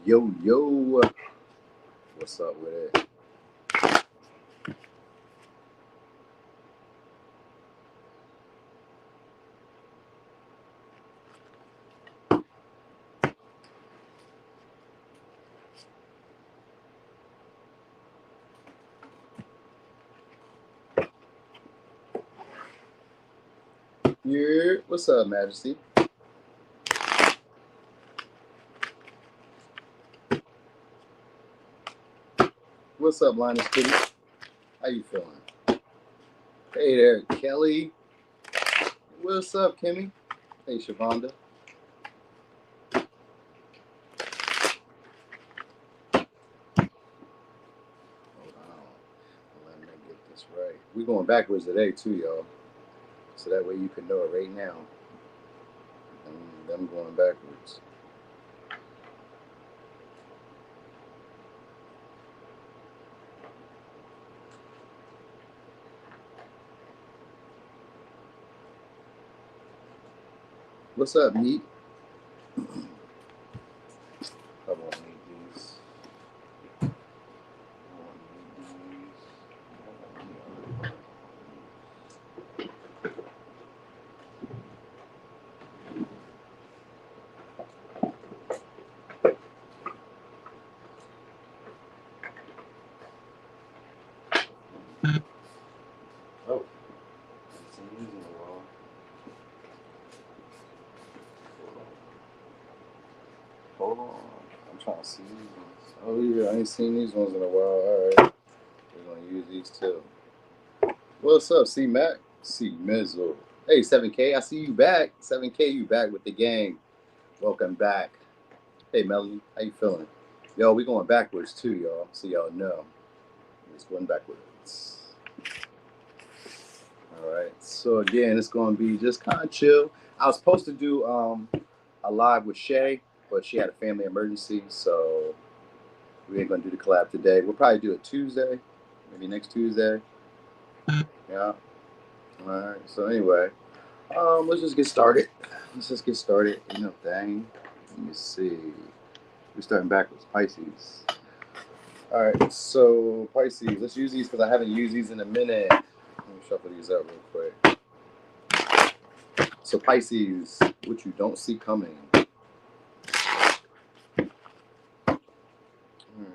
Yo, yo. What's up with it? Yeah, what's up, Majesty? What's up, Linus Kitty? How you feeling? Hey there, Kelly. What's up, Kimmy? Hey, Shavonda. Hold on. Let me get this right. We're going backwards today, too, y'all. So that way you can know it right now. I'm going backwards. What's up, Meat? I won't need these. Oh, I've seen these in a while. Hold on. I'm trying to see these ones. Oh, yeah, I ain't seen these ones in a while. All right. We're going to use these too. What's up, C Mac? C Mezzo. Hey, 7K, I see you back. 7K, you back with the gang. Welcome back. Hey, Melanie, how you feeling? Yo, we going backwards too, y'all. So y'all know. It's going backwards. All right. So again, it's going to be just kind of chill. I was supposed to do a live with Shay, but she had a family emergency, so we ain't going to do the collab today. We'll probably do it Tuesday, maybe next Tuesday. Yeah. All right. So anyway, let's just get started. You know, thing. Let me see. We're starting backwards. Pisces. All right. So Pisces. Let's use these because I haven't used these in a minute. Let me shuffle these up real quick. So Pisces, what you don't see coming.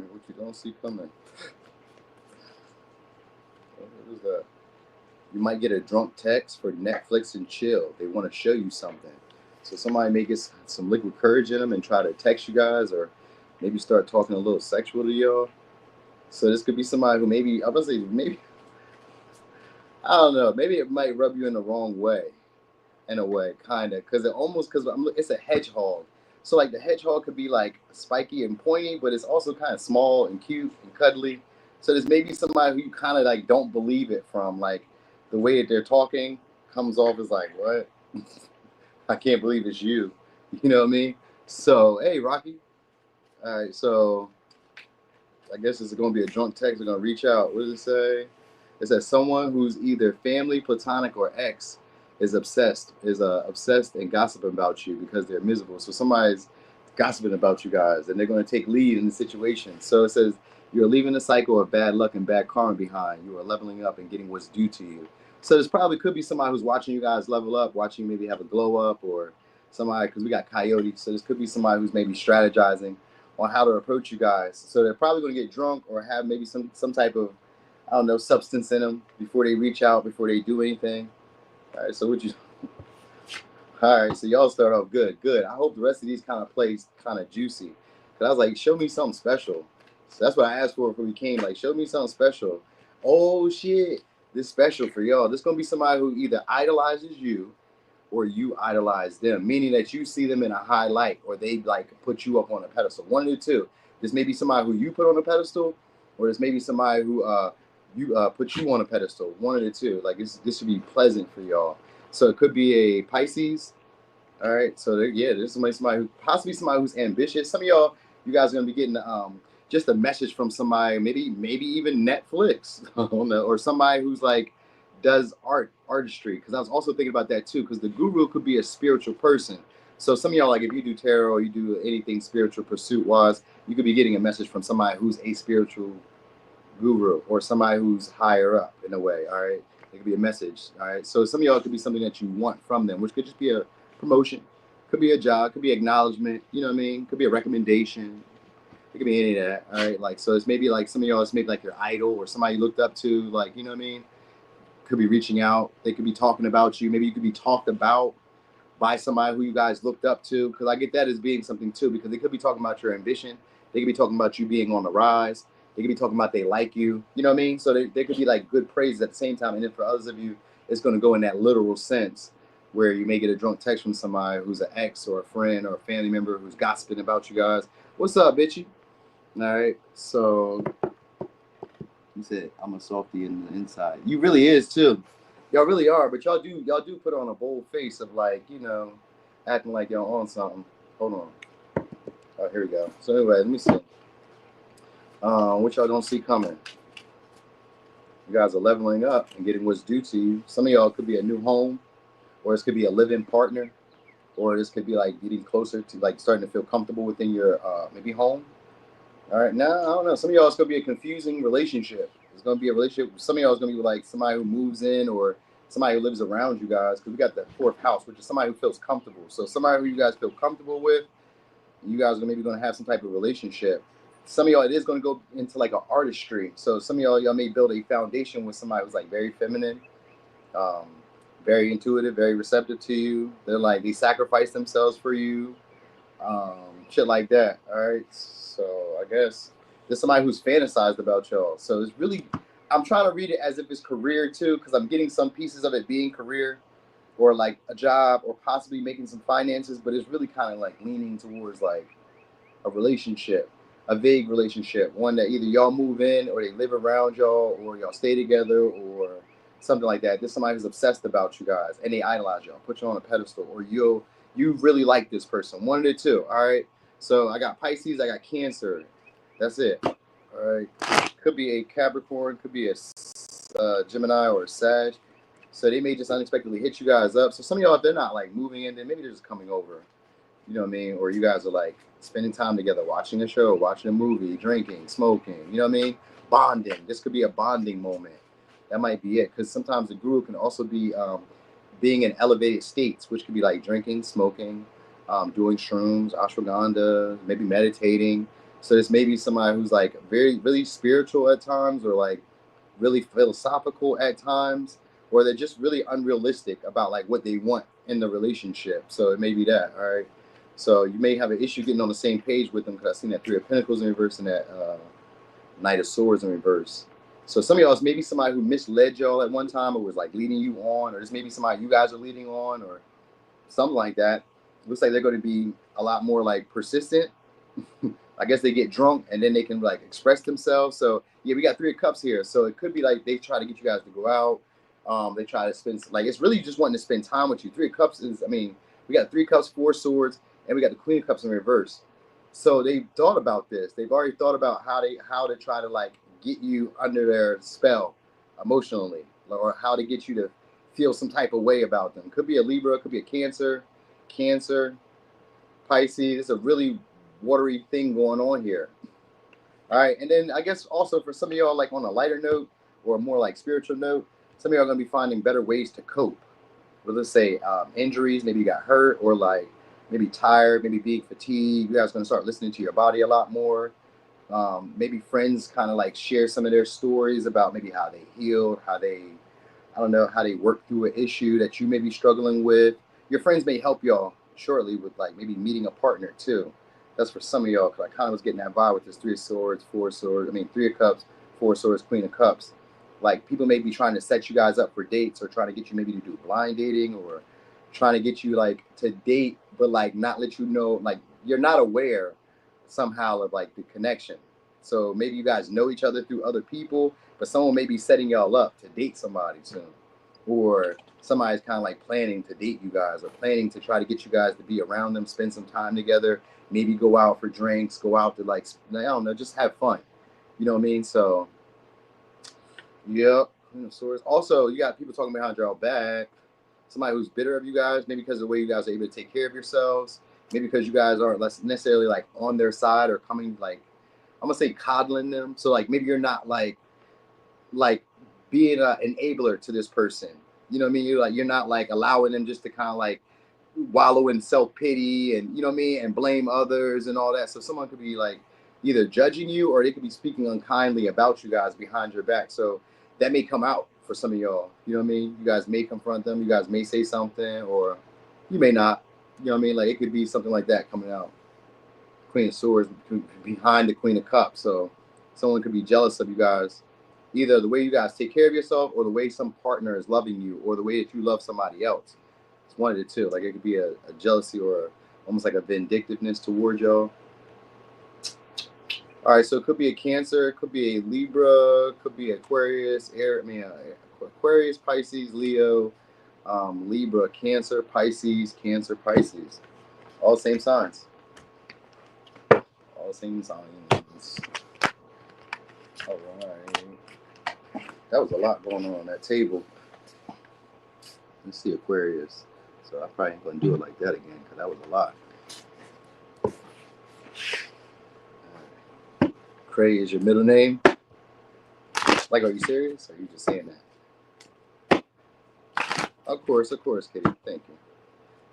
What you don't see coming. What is that? You might get a drunk text for Netflix and chill. They want to show you something. So somebody may get some liquid courage in them and try to text you guys, or maybe start talking a little sexual to y'all. So this could be somebody who maybe, I was gonna say, maybe, I don't know, maybe it might rub you in the wrong way, in a way, kind of, because it's a hedgehog. So like the hedgehog could be like spiky and pointy, but it's also kind of small and cute and cuddly. So there's maybe somebody who you kind of like don't believe it from, like the way that they're talking comes off as like, what? I can't believe it's you. You know what I mean? So, hey, Rocky. All right, so I guess it's going to be a drunk text. They're going to reach out. What does it say? It says someone who's either family, platonic, or ex is obsessed and gossiping about you because they're miserable. So somebody's gossiping about you guys, and they're going to take lead in the situation. So it says you're leaving the cycle of bad luck and bad karma behind. You are leveling up and getting what's due to you. So this probably could be somebody who's watching you guys level up, watching you maybe have a glow up, or somebody, because we got Coyote. So this could be somebody who's maybe strategizing on how to approach you guys. So they're probably going to get drunk or have maybe some type of, I don't know, substance in them before they reach out, before they do anything. All right, so all right, so y'all start off good. I hope the rest of these kind of plays kind of juicy. Because I was like, show me something special. So that's what I asked for before we came. Like, show me something special. Oh, shit. This special for y'all. This going to be somebody who either idolizes you or you idolize them, meaning that you see them in a high light, or they like put you up on a pedestal. One of the two. This may be somebody who you put on a pedestal, or this may be somebody who you put you on a pedestal. One of the two. Like this should be pleasant for y'all. So it could be a Pisces. All right. So there's somebody who possibly somebody who's ambitious. Some of y'all, you guys are gonna be getting just a message from somebody, maybe even Netflix, or somebody who's like does artistry. Because I was also thinking about that too. Because the guru could be a spiritual person. So some of y'all, like if you do tarot or you do anything spiritual pursuit wise, you could be getting a message from somebody who's a spiritual guru or somebody who's higher up in a way. All right, it could be a message. All right, so some of y'all could be something that you want from them, which could just be a promotion, could be a job, could be acknowledgement. You know what I mean? Could be a recommendation. It could be any of that. All right, like so it's maybe like some of y'all, it's maybe like your idol or somebody you looked up to, like you know what I mean? Could be reaching out. They could be talking about you. Maybe you could be talked about by somebody who you guys looked up to, because I get that as being something too, because they could be talking about your ambition. They could be talking about you being on the rise. They could be talking about they like you. You know what I mean? So they could be like good praise at the same time. And then for others of you, it's going to go in that literal sense where you may get a drunk text from somebody who's an ex or a friend or a family member who's gossiping about you guys. What's up, bitchy? All right. So you said I'm a softie in the inside. You really is too. Y'all really are, but y'all do put on a bold face of like, you know, acting like y'all on something. Hold on. Oh, here we go. So anyway, let me see. What y'all don't see coming. You guys are leveling up and getting what's due to you. Some of y'all could be a new home, or this could be a live-in partner, or this could be like getting closer to like starting to feel comfortable within your maybe home. All right, now I don't know. Some of y'all it's gonna be a confusing relationship. It's gonna be a relationship. Some of y'all is gonna be like somebody who moves in or somebody who lives around you guys. Because we got the fourth house, which is somebody who feels comfortable. So somebody who you guys feel comfortable with, you guys are maybe gonna have some type of relationship. Some of y'all it is gonna go into like an artistry. So some of y'all may build a foundation with somebody who's like very feminine, um, very intuitive, very receptive to you. They're like they sacrifice themselves for you. Shit like that. All right. So I guess there's somebody who's fantasized about y'all. So it's really, I'm trying to read it as if it's career too, because I'm getting some pieces of it being career or like a job or possibly making some finances, but it's really kind of like leaning towards like a relationship, a vague relationship, one that either y'all move in or they live around y'all or y'all stay together or something like that. There's somebody who's obsessed about you guys and they idolize y'all, put you on a pedestal, or you really like this person. One of the two. All right. So I got Pisces, I got Cancer. That's it. All right. Could be a Capricorn, could be a Gemini or a Sag. So they may just unexpectedly hit you guys up. So some of y'all, if they're not like moving in, then maybe they're just coming over. You know what I mean? Or you guys are like spending time together, watching a show, watching a movie, drinking, smoking. You know what I mean? Bonding. This could be a bonding moment. That might be it. Because sometimes the guru can also be being in elevated states, which could be like drinking, smoking, doing shrooms, ashwagandha, maybe meditating. So this may be somebody who's like very, really spiritual at times, or like really philosophical at times, or they're just really unrealistic about like what they want in the relationship. So it may be that. All right. So you may have an issue getting on the same page with them, because I've seen that Three of Pentacles in reverse and that Knight of Swords in reverse. So some of y'all is maybe somebody who misled y'all at one time or was like leading you on, or this may be somebody you guys are leading on or something like that. Looks like they're going to be a lot more like persistent. I guess they get drunk and then they can like express themselves. So yeah, we got Three of Cups here. So it could be like they try to get you guys to go out. They try to spend, like it's really just wanting to spend time with you. Three of Cups is, I mean, we got Three Cups, Four Swords, and we got the Queen of Cups in reverse. So they've thought about this. They've already thought about how to try to like get you under their spell emotionally, or how to get you to feel some type of way about them. Could be a Libra, could be a Cancer, Pisces. It's a really watery thing going on here. All right, and then I guess also for some of y'all, like on a lighter note or a more like spiritual note, some of y'all are gonna be finding better ways to cope. Well, let's say injuries, maybe you got hurt, or like maybe tired, maybe being fatigued. You guys are gonna start listening to your body a lot more. Maybe friends kind of like share some of their stories about maybe how they healed, how they, I don't know, how they worked through an issue that you may be struggling with. Your friends may help y'all shortly with like maybe meeting a partner too. That's for some of y'all, because I kind of was getting that vibe with this Three of Swords, Four of Swords. I mean, Three of Cups, Four of Swords, Queen of Cups. Like people may be trying to set you guys up for dates, or trying to get you maybe to do blind dating, or trying to get you like to date, but like not let you know, like you're not aware somehow of like the connection. So maybe you guys know each other through other people, but someone may be setting y'all up to date somebody soon, or somebody's kind of like planning to date you guys, or planning to try to get you guys to be around them, spend some time together, maybe go out for drinks, go out to like, I don't know, just have fun. You know what I mean? So, yep. Also, you got people talking behind your back. somebody who's bitter of you guys, maybe because of the way you guys are able to take care of yourselves, maybe because you guys aren't less necessarily like on their side or coming like, I'm gonna say coddling them. So like maybe you're not like being an enabler to this person. You know what I mean? You're not like allowing them just to kind of like wallow in self-pity and, you know what I mean, and blame others and all that. So someone could be like either judging you or they could be speaking unkindly about you guys behind your back. So that may come out for some of y'all. You know what I mean? You guys may confront them, you guys may say something, or you may not. You know what I mean? Like it could be something like that coming out. Queen of Swords behind the Queen of Cups. So someone could be jealous of you guys, either the way you guys take care of yourself or the way some partner is loving you or the way that you love somebody else. It's one of the two. Like it could be a jealousy or almost like a vindictiveness towards y'all. All right, so it could be a Cancer, it could be a Libra, could be Aquarius, Aquarius, Pisces, Leo, Libra, Cancer, Pisces, all the same signs. All the same signs. All right. That was a lot going on that table. Let's see Aquarius. So I probably ain't gonna do it like that again because that was a lot. Cray is your middle name? Like, are you serious? Or are you just saying that? Of course, Kitty. Thank you.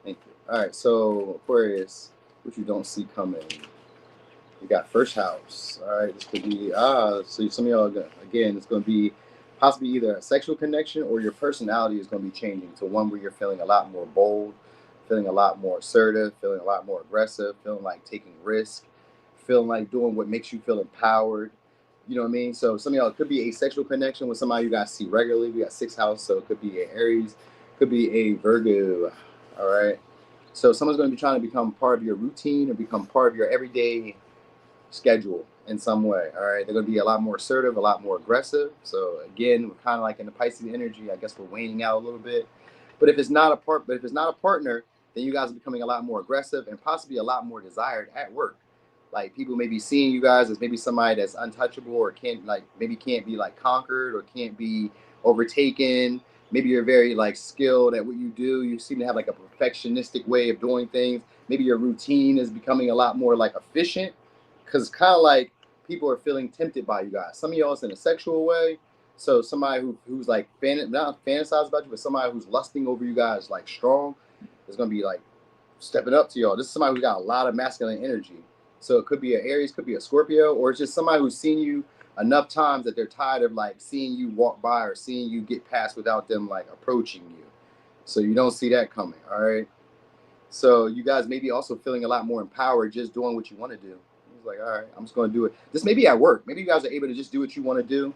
Thank you. All right, so Aquarius, which you don't see coming. You got first house. All right, this could be, so some of y'all, again, it's going to be possibly either a sexual connection or your personality is going to be changing to one where you're feeling a lot more bold, feeling a lot more assertive, feeling a lot more aggressive, feeling like taking risks, feeling like doing what makes you feel empowered. You know what I mean? So some of y'all, it could be a sexual connection with somebody you guys see regularly. We got sixth house, so it could be an Aries, could be a Virgo. All right. So someone's going to be trying to become part of your routine or become part of your everyday schedule in some way. All right. They're going to be a lot more assertive, a lot more aggressive. So again, we're kind of like in the Pisces energy. I guess we're waning out a little bit. But if it's not a partner, then you guys are becoming a lot more aggressive and possibly a lot more desired at work. Like people may be seeing you guys as maybe somebody that's untouchable or can't be like conquered or can't be overtaken. Maybe you're very like skilled at what you do. You seem to have like a perfectionistic way of doing things. Maybe your routine is becoming a lot more like efficient because it's kind of like people are feeling tempted by you guys. Some of y'all is in a sexual way. So somebody who's like not fantasize about you, but somebody who's lusting over you guys like strong is going to be like stepping up to y'all. This is somebody who's got a lot of masculine energy. So it could be an Aries, could be a Scorpio, or it's just somebody who's seen you enough times that they're tired of like seeing you walk by or seeing you get past without them like approaching you. So you don't see that coming, all right? So you guys may be also feeling a lot more empowered just doing what you want to do. It's like, all right, I'm just going to do it. This may be at work. Maybe you guys are able to just do what you want to do.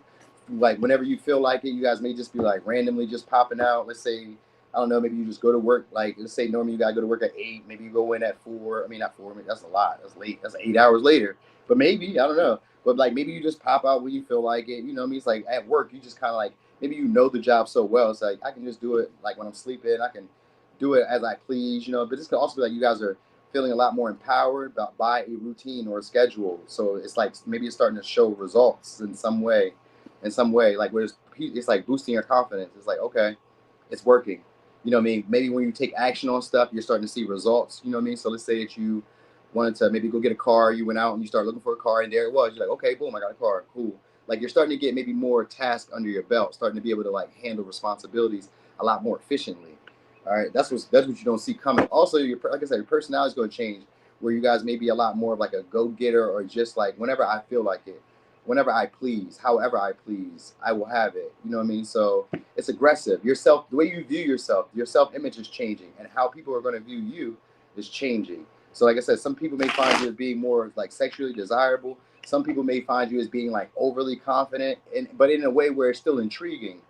Like whenever you feel like it, you guys may just be like randomly just popping out. Let's say, I don't know, maybe you just go to work, like, let's say normally you got to go to work at 8. Maybe you go in at 4. I mean, not 4. I mean, that's a lot. That's late. That's 8 hours later. But maybe, I don't know. But, like, maybe you just pop out when you feel like it. You know what I mean? It's like at work, you just kind of like, maybe you know the job so well. It's like, I can just do it, like, when I'm sleeping. I can do it as I please, you know. But this could also be like you guys are feeling a lot more empowered by a routine or a schedule. So it's like maybe it's starting to show results in some way. Like, where it's like boosting your confidence. It's like, okay, it's working. You know what I mean? Maybe when you take action on stuff, you're starting to see results. You know what I mean? So let's say that you wanted to maybe go get a car. You went out and you started looking for a car, and there it was. You're like, okay, boom, I got a car. Cool. Like you're starting to get maybe more tasks under your belt, starting to be able to like handle responsibilities a lot more efficiently. All right, that's what you don't see coming. Also, like I said, your personality is going to change, where you guys may be a lot more of like a go-getter or just like whenever I feel like it. Whenever I please, however I please, I will have it. You know what I mean? So it's aggressive. The way you view yourself, your self-image is changing, and how people are going to view you is changing. So like I said, some people may find you as being more like sexually desirable. Some people may find you as being like overly confident, but in a way where it's still intriguing.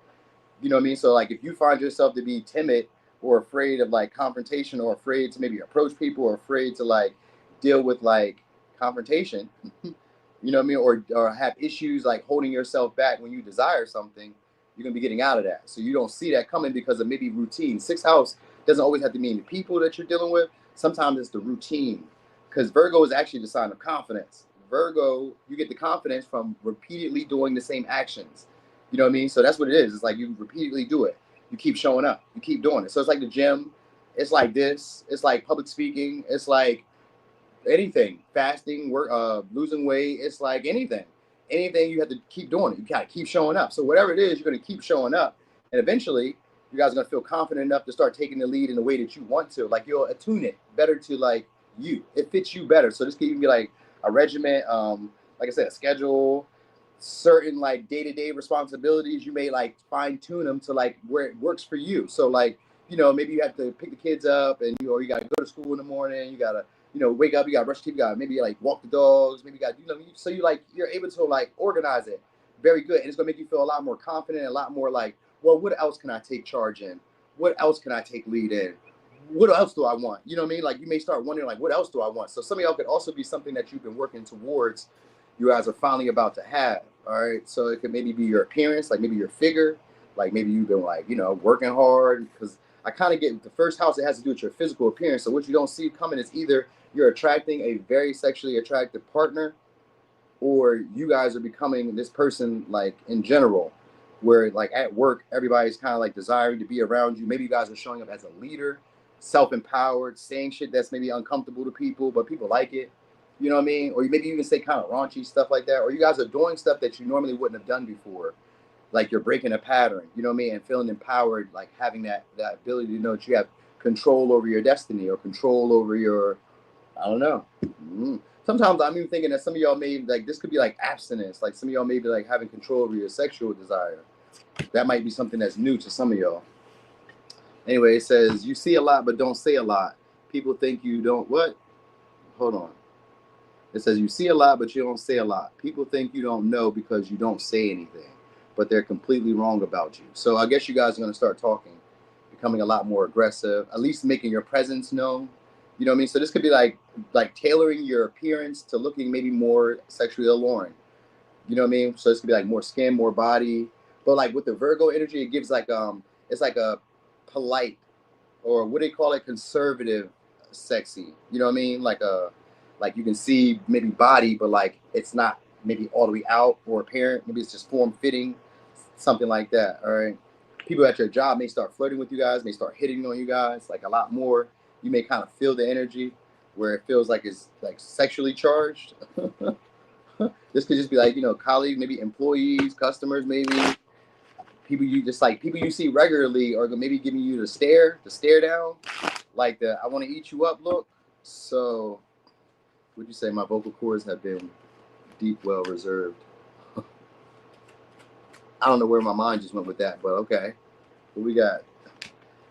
You know what I mean? So like if you find yourself to be timid or afraid of like confrontation or afraid to maybe approach people or afraid to like deal with like confrontation, you know what I mean? Or have issues like holding yourself back when you desire something, you're going to be getting out of that. So you don't see that coming because of maybe routine. Sixth house doesn't always have to mean the people that you're dealing with. Sometimes it's the routine, because Virgo is actually the sign of confidence. Virgo, you get the confidence from repeatedly doing the same actions. You know what I mean? So that's what it is. It's like you repeatedly do it. you keep showing up. You keep doing it. So it's like the gym. It's like this. It's like public speaking. It's like anything. Fasting, work, losing weight. It's like anything. Anything, you have to keep doing it. You gotta keep showing up. So whatever it is, you're gonna keep showing up, and eventually, you guys are gonna feel confident enough to start taking the lead in the way that you want to. Like you'll attune it better to like you. It fits you better. So this could even be like a regiment, like I said, a schedule, certain like day-to-day responsibilities. You may like fine tune them to like where it works for you. So like, you know, maybe you have to pick the kids up, and you gotta go to school in the morning. You gotta, wake up. You gotta brush teeth. You gotta maybe like walk the dogs. Maybe you gotta, so you're able to like organize it very good, and it's gonna make you feel a lot more confident, a lot more like, well, what else can I take charge in? What else can I take lead in? What else do I want? You know what I mean? Like you may start wondering, like, what else do I want? So some of y'all could also be something that you've been working towards. You guys are finally about to have. All right. So it could maybe be your appearance, like maybe your figure, like maybe you've been like, working hard. Because I kind of get the first house, it has to do with your physical appearance. So what you don't see coming is either you're attracting a very sexually attractive partner, or you guys are becoming this person, like in general, where like at work, everybody's kind of like desiring to be around you. Maybe you guys are showing up as a leader, self-empowered, saying shit that's maybe uncomfortable to people, but people like it. You know what I mean? Or maybe even say kind of raunchy stuff like that. Or you guys are doing stuff that you normally wouldn't have done before. Like you're breaking a pattern, you know what I mean? And feeling empowered, like having that ability to know that you have control over your destiny or control over your, I don't know. Sometimes I'm even thinking that some of y'all may, like, this could be like abstinence. Like some of y'all may be like having control over your sexual desire. That might be something that's new to some of y'all. Anyway, it says, you see a lot, but don't say a lot. People think you don't, what? Hold on. It says, you see a lot, but you don't say a lot. People think you don't know because you don't say anything, but they're completely wrong about you. So I guess you guys are going to start talking, becoming a lot more aggressive, at least making your presence known. You know what I mean? So this could be like tailoring your appearance to looking maybe more sexually alluring. You know what I mean? So this could be like more skin, more body. But like with the Virgo energy, it gives like, it's like a polite, or what do they call it? Conservative sexy. You know what I mean? Like you can see maybe body, but like it's not maybe all the way out or apparent. Maybe it's just form fitting, something like that. All right. People at your job may start flirting with you guys, may start hitting on you guys like a lot more. You may kind of feel the energy where it feels like it's like sexually charged. This could just be like, colleagues, maybe employees, customers, maybe people you see regularly, or maybe giving you the stare down, like the I want to eat you up look. So would you say my vocal cords have been deep, well reserved? I don't know where my mind just went with that, but okay. What we got?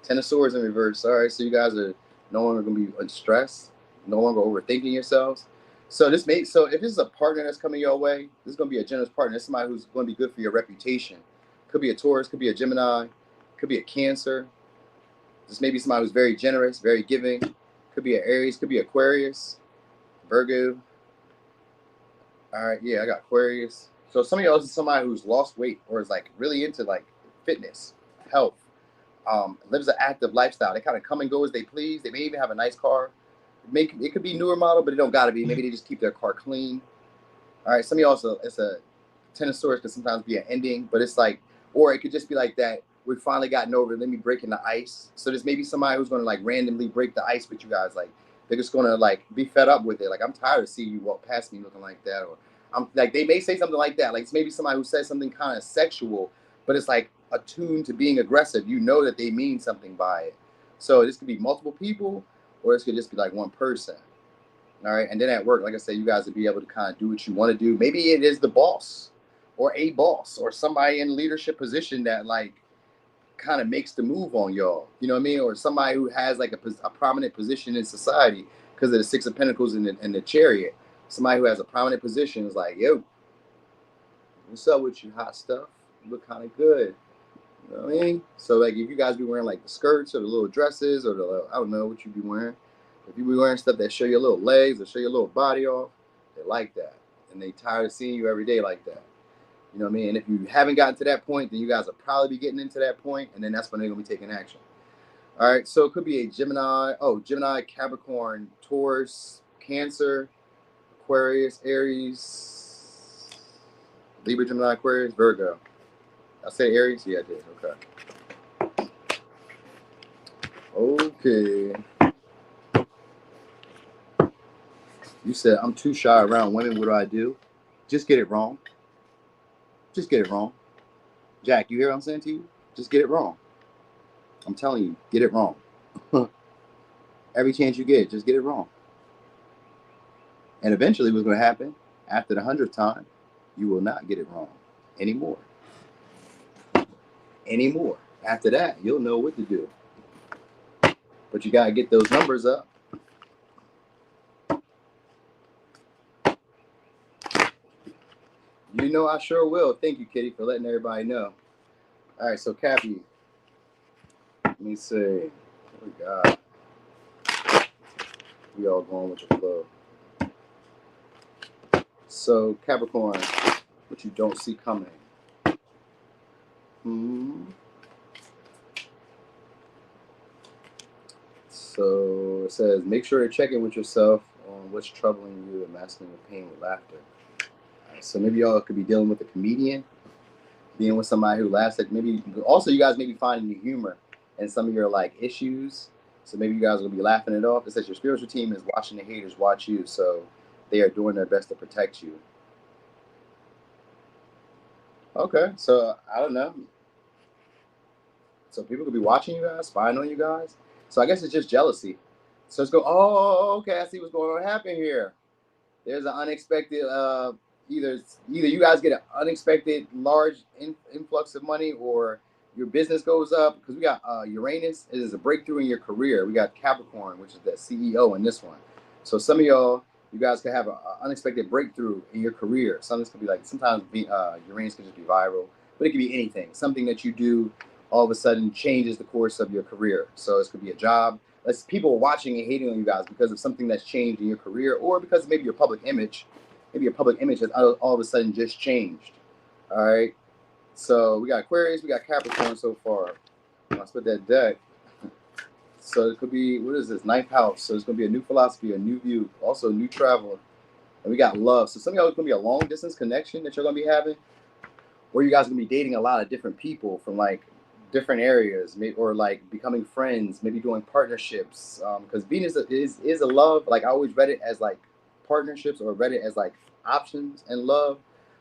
Ten of Swords in reverse. All right, so you guys are no longer going to be stressed, no longer overthinking yourselves. So if this is a partner that's coming your way, this is going to be a generous partner. This is somebody who's going to be good for your reputation. Could be a Taurus, could be a Gemini, could be a Cancer. This may be somebody who's very generous, very giving. Could be an Aries, could be Aquarius, Virgo. All right, yeah, I got Aquarius. So some of y'all is somebody who's lost weight or is like really into like fitness, health, lives an active lifestyle. They kind of come and go as they please. They may even have a nice car. It could be newer model, but it don't got to be. Maybe they just keep their car clean. All right, some of y'all, it's a Ten of Swords could sometimes be an ending, but it's like, or it could just be like that. We've finally gotten over it. Let me break in the ice. So there's maybe somebody who's going to like randomly break the ice with you guys. Like they're just going to like be fed up with it. Like, I'm tired of seeing you walk past me looking like that. Or I'm like, they may say something like that. Like it's maybe somebody who says something kind of sexual, but it's like attuned to being aggressive. You know that they mean something by it. So this could be multiple people, or this could just be like one person. All right. And then at work, like I said, you guys would be able to kind of do what you want to do. Maybe it is the boss or a boss or somebody in leadership position that like kind of makes the move on y'all. You know what I mean? Or somebody who has like a prominent position in society because of the Six of Pentacles and the Chariot. Somebody who has a prominent position is like, yo, what's up with you, hot stuff? You look kind of good. You know what I mean? So like if you guys be wearing like the skirts or the little dresses or the, I don't know what you be wearing. If you be wearing stuff that show your little legs or show your little body off, they like that. And they tired of seeing you every day like that. You know what I mean? And if you haven't gotten to that point, then you guys will probably be getting into that point, and then that's when they're going to be taking action. All right, so it could be a Gemini, Capricorn, Taurus, Cancer, Aquarius, Aries, Libra, Gemini, Aquarius, Virgo. I said Aries? Yeah, I did. Okay. Okay. You said, I'm too shy around women. What do I do? Just get it wrong. Just get it wrong. Jack, you hear what I'm saying to you? Just get it wrong. I'm telling you, get it wrong. Every chance you get, just get it wrong. And eventually what's going to happen, after the 100th time, you will not get it wrong anymore. Anymore. After that, you'll know what to do. But you got to get those numbers up. You know I sure will. Thank you, Kitty, for letting everybody know. All right, so Cappy, let me see. What we got? We all going with the flow. So Capricorn, what you don't see coming. So it says, make sure to check in with yourself on what's troubling you and masking your pain with laughter. Right, so maybe y'all could be dealing with a comedian, being with somebody who laughs. Like maybe also you guys may be finding the humor in some of your like issues. So maybe you guys will be laughing it off. It says your spiritual team is watching the haters watch you, so they are doing their best to protect you. Okay, so I don't know. So people could be watching you guys, spying on you guys. So I guess it's just jealousy. So let's go, oh, okay, I see what's going on happen here. There's an unexpected, either you guys get an unexpected large influx of money, or your business goes up, because we got Uranus. It is a breakthrough in your career. We got Capricorn, which is the CEO in this one. So some of y'all, you guys could have an unexpected breakthrough in your career. Something could be like, sometimes Uranus could just be viral, but it could be anything. Something that you do all of a sudden changes the course of your career. So this could be a job. That's people watching and hating on you guys because of something that's changed in your career, or because maybe your public image. Maybe your public image has all of a sudden just changed. All right. So we got Aquarius, we got Capricorn so far. Let's put that deck. So it could be, what is this? Ninth house. So it's going to be a new philosophy, a new view, also a new travel. And we got love. So some of y'all is going to be a long distance connection that you're going to be having, or you guys are going to be dating a lot of different people from like different areas, or like becoming friends, maybe doing partnerships. Because Venus is a love. Like I always read it as like partnerships, or read it as like options and love.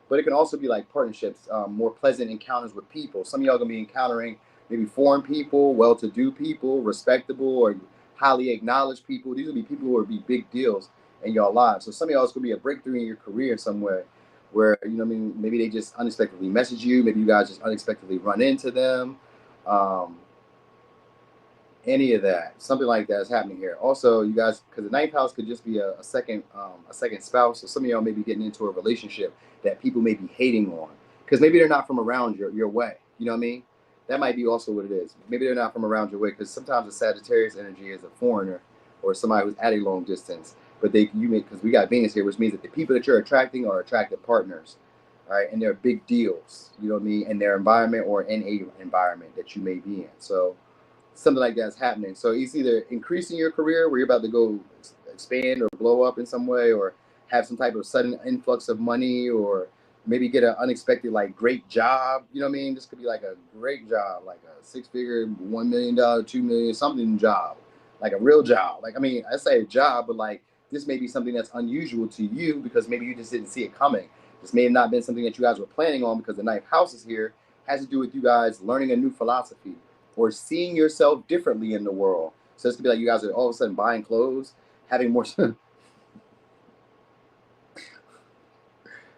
But it can also be like partnerships, more pleasant encounters with people. Some of y'all are going to be encountering maybe foreign people, well-to-do people, respectable or highly acknowledged people. These will be people who will be big deals in your lives. So some of y'all is going to be a breakthrough in your career somewhere, where, you know what I mean, maybe they just unexpectedly message you. Maybe you guys just unexpectedly run into them. Any of that, something like that is happening here. Also, you guys, because the ninth house could just be a second spouse. So some of y'all may be getting into a relationship that people may be hating on, because maybe they're not from around your way. You know what I mean? That might be also what it is. Maybe they're not from around your way, because sometimes the Sagittarius energy is a foreigner or somebody who's at a long distance. But because we got Venus here, which means that the people that you're attracting are attractive partners. All right, and they're big deals. You know what I mean? In their environment or in a environment that you may be in. So something like that's happening. So it's either increasing your career, where you're about to go expand or blow up in some way, or have some type of sudden influx of money, or maybe get an unexpected like great job. You know what I mean? This could be like a great job, like a six-figure, $1 million, $2 million something job, like a real job. Like, I mean, I say a job, but like this may be something that's unusual to you, because maybe you just didn't see it coming. This may have not been something that you guys were planning on, because the ninth house is here, has to do with you guys learning a new philosophy or seeing yourself differently in the world. So it's gonna be like you guys are all of a sudden buying clothes, having more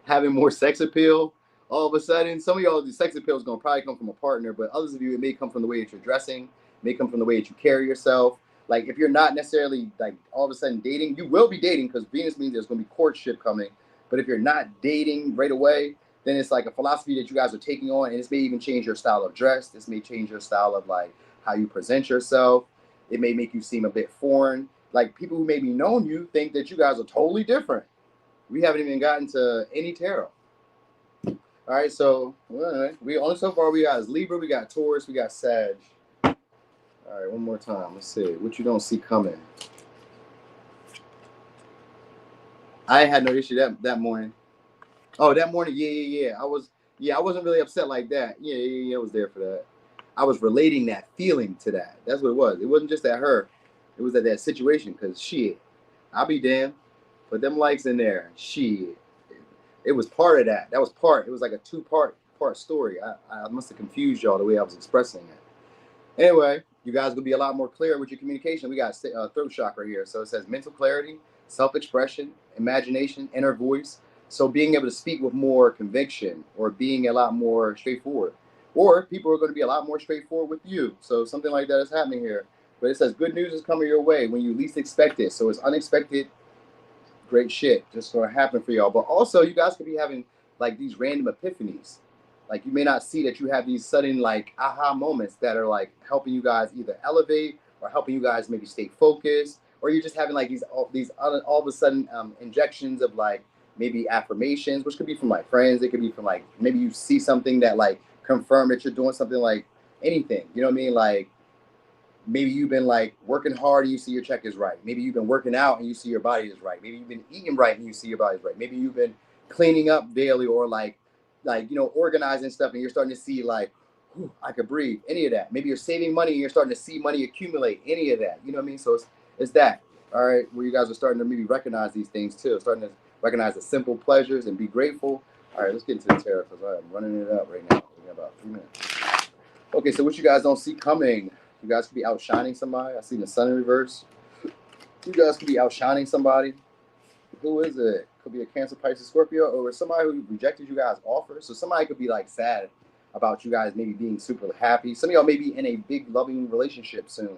having more sex appeal. All of a sudden, some of y'all, the sex appeal is gonna probably come from a partner, but others of you, it may come from the way that you're dressing, it may come from the way that you carry yourself. Like if you're not necessarily like all of a sudden dating, you will be dating, because Venus means there's gonna be courtship coming. But if you're not dating right away, then it's like a philosophy that you guys are taking on, and this may even change your style of dress. This may change your style of like how you present yourself. It may make you seem a bit foreign. Like people who maybe known you think that you guys are totally different. We haven't even gotten to any tarot. All right, so we only so far we got is Libra, we got Taurus, we got Sag. All right, one more time. Let's see what you don't see coming. I had no issue that morning. Oh, that morning, yeah. I wasn't really upset like that. Yeah, I was there for that. I was relating that feeling to that. That's what it was. It wasn't just at her. It was at that situation. Because shit, I'll be damned. Put them likes in there. Shit. It was part of that. That was part. It was like a two-part story. I must have confused y'all the way I was expressing it. Anyway, you guys will be a lot more clear with your communication. We got throat chakra here. So it says mental clarity, self-expression, imagination, inner voice. So being able to speak with more conviction or being a lot more straightforward. Or people are going to be a lot more straightforward with you. So something like that is happening here. But it says good news is coming your way when you least expect it. So it's unexpected, great shit just going to happen for y'all. But also you guys could be having like these random epiphanies. Like you may not see that you have these sudden like aha moments that are like helping you guys either elevate or helping you guys maybe stay focused, or you're just having like these all of a sudden injections of like maybe affirmations, which could be from like friends. It could be from like maybe you see something that like confirm that you're doing something, like anything. You know what I mean? Like maybe you've been like working hard and you see your check is right. Maybe you've been working out and you see your body is right. Maybe you've been eating right and you see your body is right. Maybe you've been cleaning up daily or like you know, organizing stuff and you're starting to see like, whew, I could breathe. Any of that. Maybe you're saving money and you're starting to see money accumulate. Any of that. You know what I mean? So it's that. All right, where you guys are starting to maybe recognize these things too. Starting to recognize the simple pleasures and be grateful. All right, let's get into the tarot because I'm running it up right now. We got about 3 minutes. Okay, so what you guys don't see coming. You guys could be outshining somebody. I see the sun in reverse. You guys could be outshining somebody. Who is it? Could be a Cancer, Pisces, Scorpio, or somebody who rejected you guys' offer. So somebody could be like sad about you guys maybe being super happy. Some of y'all may be in a big loving relationship soon.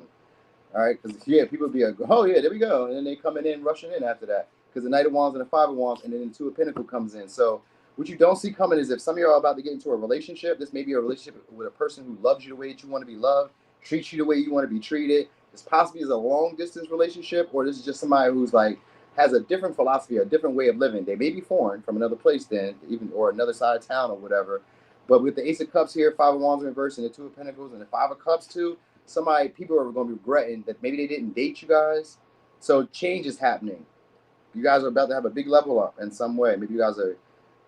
All right, because yeah, people be like, oh yeah, there we go, and then they coming in, rushing in after that. Because the Knight of Wands and the Five of Wands, and then the Two of Pentacles comes in. So what you don't see coming is if some of y'all are about to get into a relationship. This may be a relationship with a person who loves you the way that you want to be loved, treats you the way you want to be treated. This possibly is a long distance relationship, or this is just somebody who's like has a different philosophy, a different way of living. They may be foreign from another place then, even or another side of town or whatever. But with the Ace of Cups here, Five of Wands in reverse, and the Two of Pentacles, and the Five of Cups too, people are going to be regretting that maybe they didn't date you guys. So change is happening. You guys are about to have a big level up in some way. Maybe you guys are,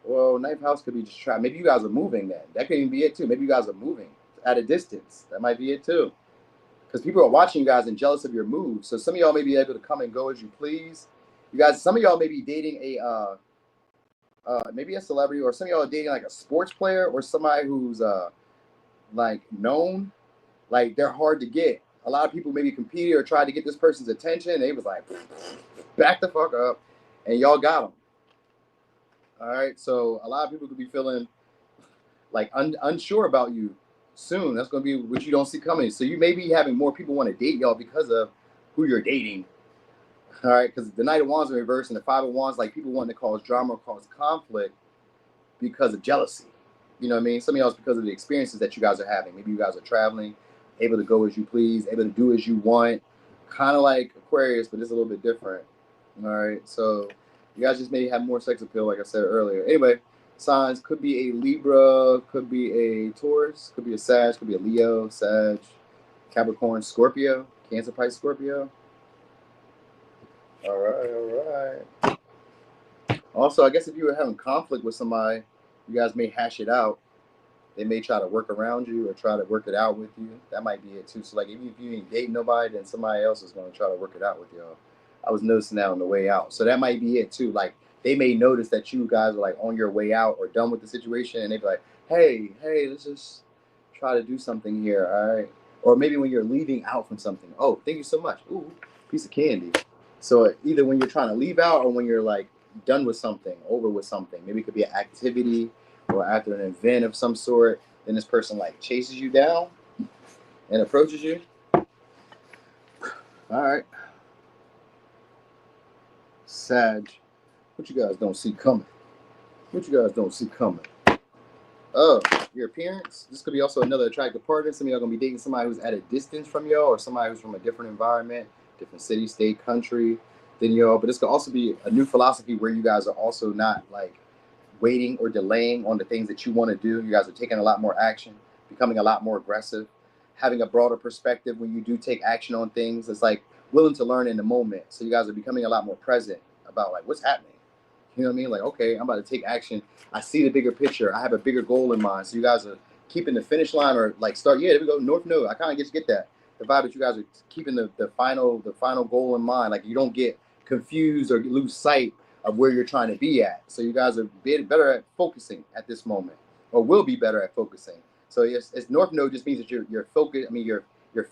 well, ninth house could be just trying. Maybe you guys are moving then. That could even be it too. Maybe you guys are moving at a distance. That might be it too. Because people are watching you guys and jealous of your moves. So some of y'all may be able to come and go as you please. You guys, some of y'all may be dating maybe a celebrity, or some of y'all are dating like a sports player or somebody who's like known. Like they're hard to get. A lot of people maybe competed or tried to get this person's attention. And they was like, back the fuck up, and y'all got them. All right, so a lot of people could be feeling like unsure about you soon. That's going to be what you don't see coming. So you may be having more people want to date y'all because of who you're dating. All right, because the Knight of Wands in reverse and the Five of Wands, like people wanting to cause drama or cause conflict because of jealousy. You know what I mean? Some of y'all is because of the experiences that you guys are having. Maybe you guys are traveling, able to go as you please, able to do as you want. Kind of like Aquarius, but it's a little bit different. All right, so you guys just may have more sex appeal, like I said earlier. Anyway, signs could be a Libra, could be a Taurus, could be a Sag, could be a Leo, Sag, Capricorn, Scorpio, Cancer, Pisces, Scorpio. All right. Also, I guess if you were having conflict with somebody, you guys may hash it out. They may try to work around you or try to work it out with you. That might be it too. So like even if you ain't dating nobody, then somebody else is going to try to work it out with y'all. I was noticing that on the way out. So that might be it too. Like they may notice that you guys are like on your way out or done with the situation, and they be like, hey, let's just try to do something here, all right? Or maybe when you're leaving out from something. Oh, thank you so much. Ooh, piece of candy. So either when you're trying to leave out or when you're like done with something, over with something. Maybe it could be an activity or after an event of some sort. Then this person like chases you down and approaches you. All right. Sag, what you guys don't see coming? What you guys don't see coming? Oh, your appearance. This could be also another attractive partner. Some of y'all gonna be dating somebody who's at a distance from y'all, or somebody who's from a different environment, different city, state, country than y'all. But this could also be a new philosophy where you guys are also not like waiting or delaying on the things that you want to do. You guys are taking a lot more action, becoming a lot more aggressive, having a broader perspective when you do take action on things. It's like willing to learn in the moment. So you guys are becoming a lot more present about like what's happening. You know what I mean? Like, okay, I'm about to take action. I see the bigger picture. I have a bigger goal in mind. So you guys are keeping the finish line or like start. Yeah, there we go. North Node. I kind of just get that. The vibe that you guys are keeping the final goal in mind. Like you don't get confused or lose sight of where you're trying to be at. So you guys are better at focusing at this moment, or will be better at focusing. So it's North Node just means that you're focused. I mean, you're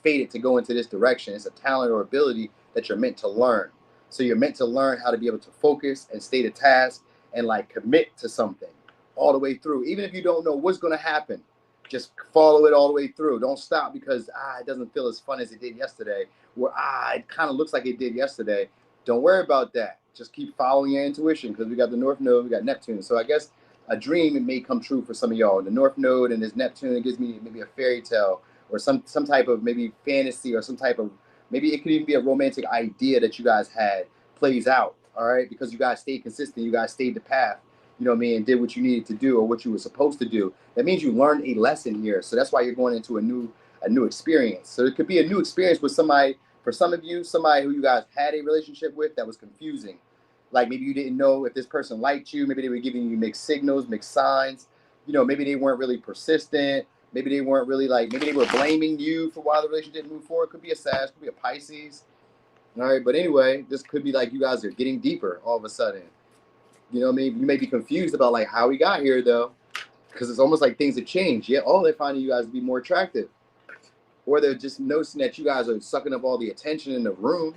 fated to go into this direction. It's a talent or ability that you're meant to learn. So you're meant to learn how to be able to focus and stay to task and like commit to something all the way through. Even if you don't know what's going to happen, just follow it all the way through. Don't stop because it doesn't feel as fun as it did yesterday, or it kind of looks like it did yesterday. Don't worry about that. Just keep following your intuition because we got the North Node, we got Neptune. So I guess a dream, it may come true for some of y'all. The North Node and this Neptune, it gives me maybe a fairy tale or some type of maybe fantasy or some type of, maybe it could even be a romantic idea that you guys had plays out, all right? Because you guys stayed consistent, you guys stayed the path, you know what I mean, and did what you needed to do or what you were supposed to do. That means you learned a lesson here. So that's why you're going into a new experience. So it could be a new experience with somebody, for some of you, somebody who you guys had a relationship with that was confusing. Like maybe you didn't know if this person liked you, maybe they were giving you mixed signals, mixed signs, you know, maybe they weren't really persistent. Maybe they weren't really like, maybe they were blaming you for why the relationship didn't move forward. Could be a Sag, could be a Pisces. All right, but anyway, this could be like you guys are getting deeper all of a sudden. You know what I mean? You may be confused about like how we got here though, because it's almost like things have changed. Yeah, they're finding you guys to be more attractive. Or they're just noticing that you guys are sucking up all the attention in the room,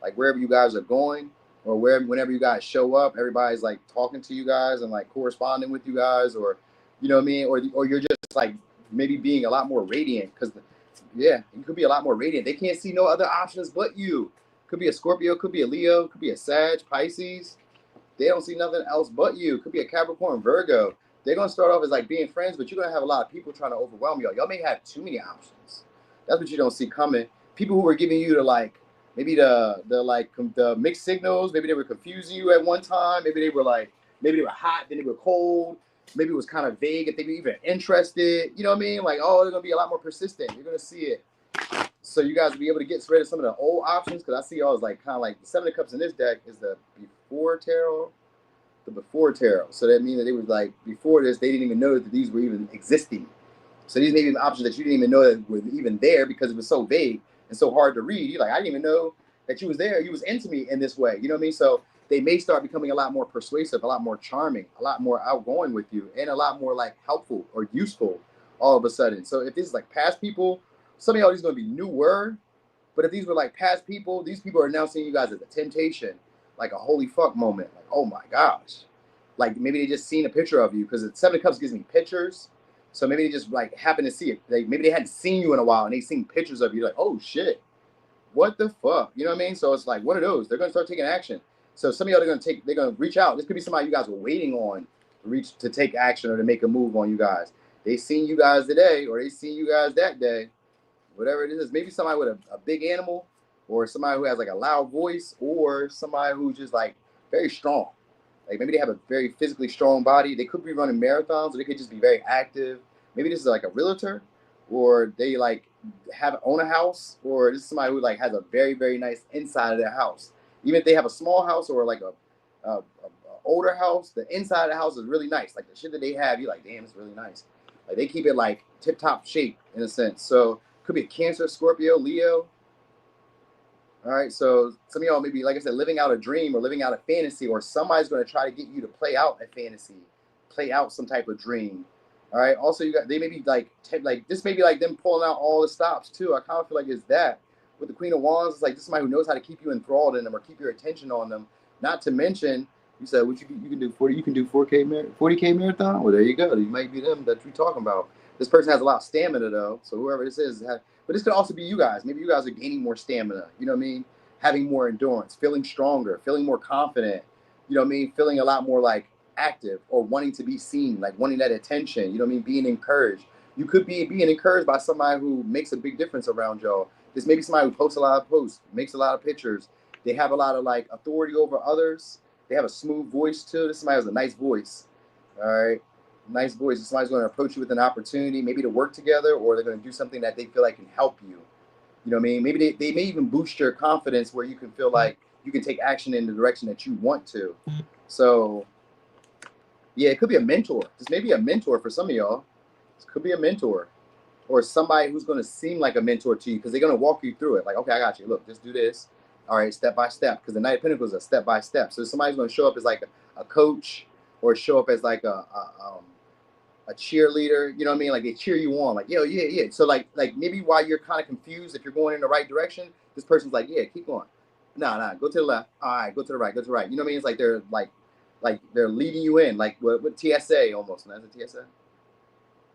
like wherever you guys are going, or whenever you guys show up, everybody's like talking to you guys and like corresponding with you guys, or you know what I mean? Or you're just like maybe being a lot more radiant because, yeah, you could be a lot more radiant. They can't see no other options but you. Could be a Scorpio, could be a Leo, could be a Sag, Pisces. They don't see nothing else but you. Could be a Capricorn, Virgo. They're going to start off as like being friends, but you're going to have a lot of people trying to overwhelm y'all. Y'all may have too many options. That's what you don't see coming. People who are giving you the like, maybe the mixed signals. Maybe they were confusing you at one time. Maybe they were hot, then they were cold. Maybe it was kind of vague if they were even interested. You know what I mean? Like, they're going to be a lot more persistent. You're going to see it. So you guys will be able to get rid of some of the old options because I see y'all as like kind of like the Seven of Cups in this deck is the before tarot. The before tarot. So that means that they was like, before this, they didn't even know that these were even existing. So these may be options that you didn't even know that were even there because it was so vague and so hard to read. You're like, I didn't even know that you was there. You was into me in this way. You know what I mean? So they may start becoming a lot more persuasive, a lot more charming, a lot more outgoing with you, and a lot more like helpful or useful all of a sudden. So if this is like past people, some of y'all these are going to be newer. But if these were like past people, these people are now seeing you guys as a temptation, like a holy fuck moment. Like, oh my gosh. Like maybe they just seen a picture of you because the Seven of Cups gives me pictures. So maybe they just like happen to see it. Maybe they hadn't seen you in a while and they seen pictures of you. Like, oh shit, what the fuck? You know what I mean? So it's like one of those. They're gonna start taking action. So some of y'all they're gonna reach out. This could be somebody you guys were waiting on to take action or to make a move on you guys. They seen you guys today or they seen you guys that day. Whatever it is, maybe somebody with a big animal, or somebody who has like a loud voice, or somebody who's just like very strong. Like maybe they have a very physically strong body. They could be running marathons, or they could just be very active. Maybe this is like a realtor, or they like own a house, or this is somebody who like has a very, very nice inside of their house. Even if they have a small house or like a older house, the inside of the house is really nice. Like the shit that they have, you're like, damn, it's really nice. Like they keep it like tip top shape in a sense. So could be a Cancer, Scorpio, Leo. All right, so some of y'all maybe, like I said, living out a dream or living out a fantasy, or somebody's going to try to get you to play out a fantasy, play out some type of dream. All right, also they may be like this may be like them pulling out all the stops too. I kind of feel like it's that with the Queen of Wands. It's like this is somebody who knows how to keep you enthralled in them or keep your attention on them. Not to mention, you said you can do 40, you can do 40K marathon. Well, there you go. You might be them that we're talking about. This person has a lot of stamina though, so whoever this is, but this could also be you guys. Maybe you guys are gaining more stamina, you know what I mean? Having more endurance, feeling stronger, feeling more confident, you know what I mean? Feeling a lot more like active or wanting to be seen, like wanting that attention, you know what I mean? Being encouraged. You could be being encouraged by somebody who makes a big difference around y'all. This may be somebody who posts a lot of posts, makes a lot of pictures. They have a lot of like authority over others. They have a smooth voice too. This somebody has a nice voice, all right? Nice voice. Somebody's going to approach you with an opportunity, maybe to work together, or they're going to do something that they feel like can help you. You know what I mean? Maybe they may even boost your confidence where you can feel like you can take action in the direction that you want to. So, yeah, it could be a mentor. This may be a mentor for some of y'all. This could be a mentor or somebody who's going to seem like a mentor to you because they're going to walk you through it. Like, okay, I got you. Look, just do this. All right, step by step. Because the Knight of Pentacles is a step by step. So somebody's going to show up as like a coach or show up as like a cheerleader. You know what I mean? Like they cheer you on. Like, yo, yeah, yeah. So like maybe while you're kind of confused if you're going in the right direction, this person's like, yeah, keep going. Nah, go to the left. All right, go to the right. Go to the right. You know what I mean? It's like they're leading you in, like with TSA almost. That's a TSA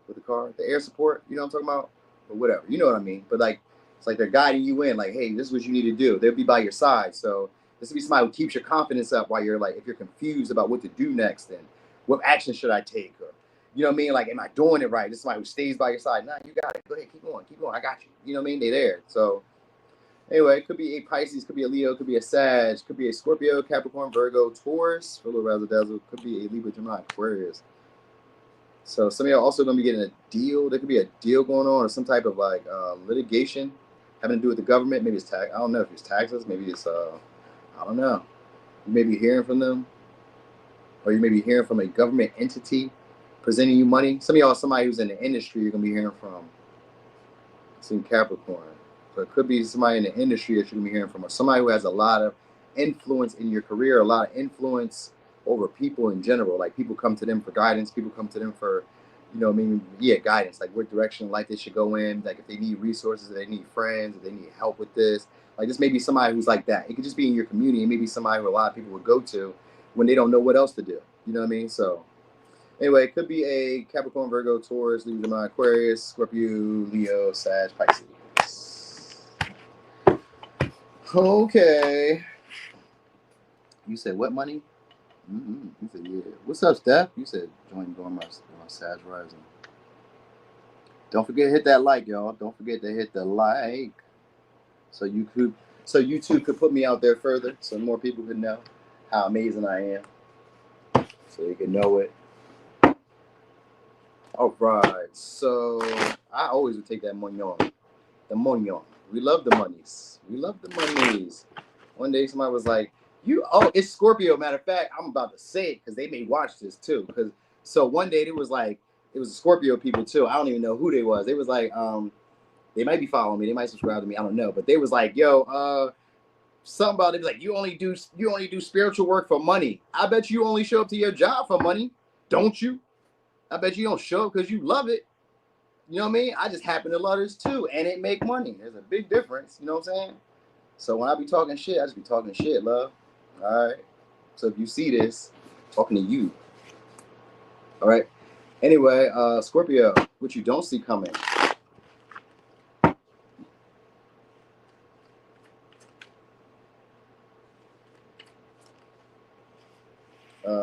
with the car, the air support. You know what I'm talking about? Or whatever. You know what I mean? But like it's like they're guiding you in. Like, hey, this is what you need to do. They'll be by your side. So this will be somebody who keeps your confidence up while you're like, if you're confused about what to do next and what action should I take, or you know what I mean? Like, am I doing it right? This is somebody who stays by your side. Nah, you got it. Go ahead, keep going. I got you. You know what I mean? They're there. So anyway, it could be a Pisces, could be a Leo, could be a Sag, could be a Scorpio, Capricorn, Virgo, Taurus, for a little razzle dazzle, could be a Libra, Gemini, Aquarius. So some of y'all also gonna be getting a deal. There could be a deal going on, or some type of like litigation having to do with the government. Maybe it's tax. I don't know if it's taxes. Maybe it's I don't know. You may be hearing from them, or you may be hearing from a government entity presenting you money. Some of y'all, somebody who's in the industry, you're gonna be hearing from. It's in Capricorn. So it could be somebody in the industry that you're going to be hearing from, or somebody who has a lot of influence in your career, a lot of influence over people in general. Like people come to them for guidance. People come to them for, you know, I mean, yeah, guidance, like what direction like they should go in. Like if they need resources, if they need friends, if they need help with this. Like this may be somebody who's like that. It could just be in your community. It may be somebody who a lot of people would go to when they don't know what else to do. You know what I mean? So anyway, it could be a Capricorn, Virgo, Taurus, Libra, Gemini, Aquarius, Scorpio, Leo, Sag, Pisces. Okay. You said what money? You said yeah. What's up, Steph? You said join my Sag Rising. Don't forget to hit that like, y'all. Don't forget to hit the like. So YouTube could put me out there further, so more people could know how amazing I am. So you can know it. All right. So I always would take that mignon. The mignon. We love the monies. We love the monies. One day somebody was like, it's Scorpio. Matter of fact, I'm about to say it because they may watch this too. So one day it was Scorpio people too. I don't even know who they was. They was like, they might be following me. They might subscribe to me. I don't know. But they was like, yo, something about it. Was like, you only do spiritual work for money. I bet you only show up to your job for money, don't you? I bet you don't show up because you love it. You know what I mean? I just happen to love this too, and it make money. There's a big difference. You know what I'm saying? So when I be talking shit, I just be talking shit, love. All right. So if you see this, I'm talking to you. All right. Anyway, Scorpio, what you don't see coming.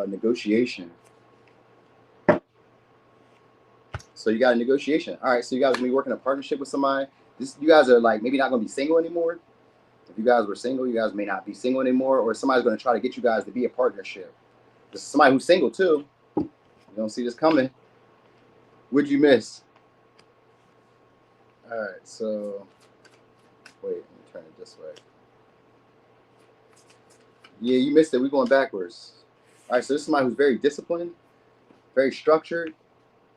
Negotiation. So you got a negotiation. All right. So you guys gonna be working a partnership with somebody. You guys are like maybe not gonna be single anymore. If you guys were single, you guys may not be single anymore, or somebody's gonna try to get you guys to be a partnership. This is somebody who's single too. You don't see this coming. What'd you miss? All right. So wait, let me turn it this way. Yeah, you missed it. We're going backwards. All right. So this is somebody who's very disciplined, very structured,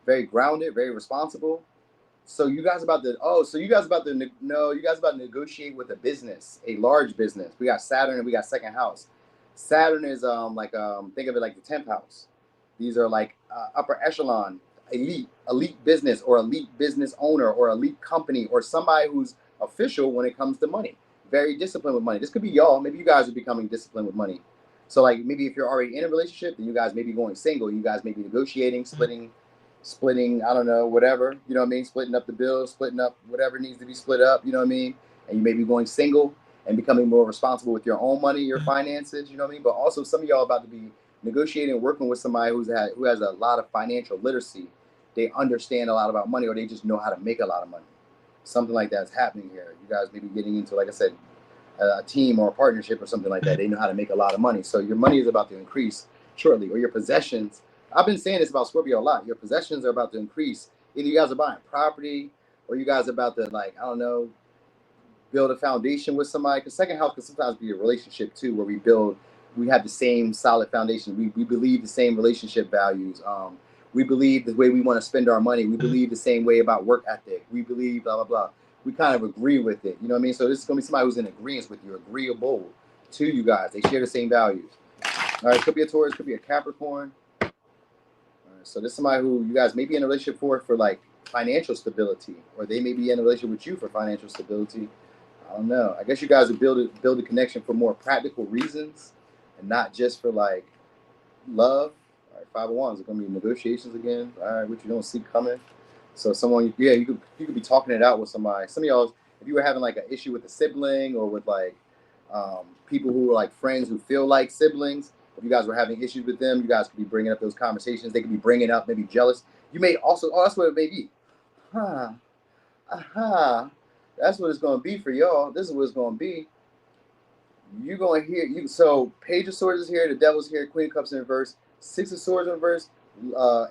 very grounded, very responsible. So you guys about to negotiate with a business, a large business. We got Saturn and we got second house. Saturn is think of it like the 10th house. These are like upper echelon, elite business, or elite business owner, or elite company, or somebody who's official when it comes to money. Very disciplined with money. This could be y'all. Maybe you guys are becoming disciplined with money. So like maybe if you're already in a relationship, then you guys may be going single. You guys may be negotiating, splitting, I don't know, whatever, you know what I mean? Splitting up the bills, splitting up whatever needs to be split up, you know what I mean? And you may be going single and becoming more responsible with your own money, your finances, you know what I mean? But also some of y'all about to be negotiating, working with somebody who has a lot of financial literacy. They understand a lot about money, or they just know how to make a lot of money. Something like that's happening here. You guys may be getting into, like I said, a team or a partnership or something like that. They know how to make a lot of money. So your money is about to increase shortly, or your possessions. I've been saying this about Scorpio a lot. Your possessions are about to increase. Either you guys are buying property, or you guys are about to, like, I don't know, build a foundation with somebody. Because second house can sometimes be a relationship too, where we have the same solid foundation. We believe the same relationship values. We believe the way we want to spend our money. We believe the same way about work ethic. We believe blah, blah, blah. We kind of agree with it. You know what I mean? So this is going to be somebody who's in agreement with you, agreeable to you guys. They share the same values. All right, could be a Taurus, could be a Capricorn. All right, so this is somebody who you guys may be in a relationship for like financial stability, or they may be in a relationship with you for financial stability. I don't know. I guess you guys would build a connection for more practical reasons and not just for like love. All right, Five of Wands. It's going to be negotiations again. All right, which you don't see coming. So someone, yeah, you could be talking it out with somebody. Some of y'all, if you were having like an issue with a sibling or with like people who are like friends who feel like siblings, if you guys were having issues with them, you guys could be bringing up those conversations. They could be bringing up maybe jealous. You may also, oh, that's what it may be. Aha. That's what it's going to be for y'all. This is what it's going to be. You're going to hear, so Page of Swords is here, the Devil's here, Queen of Cups in reverse, Six of Swords in reverse,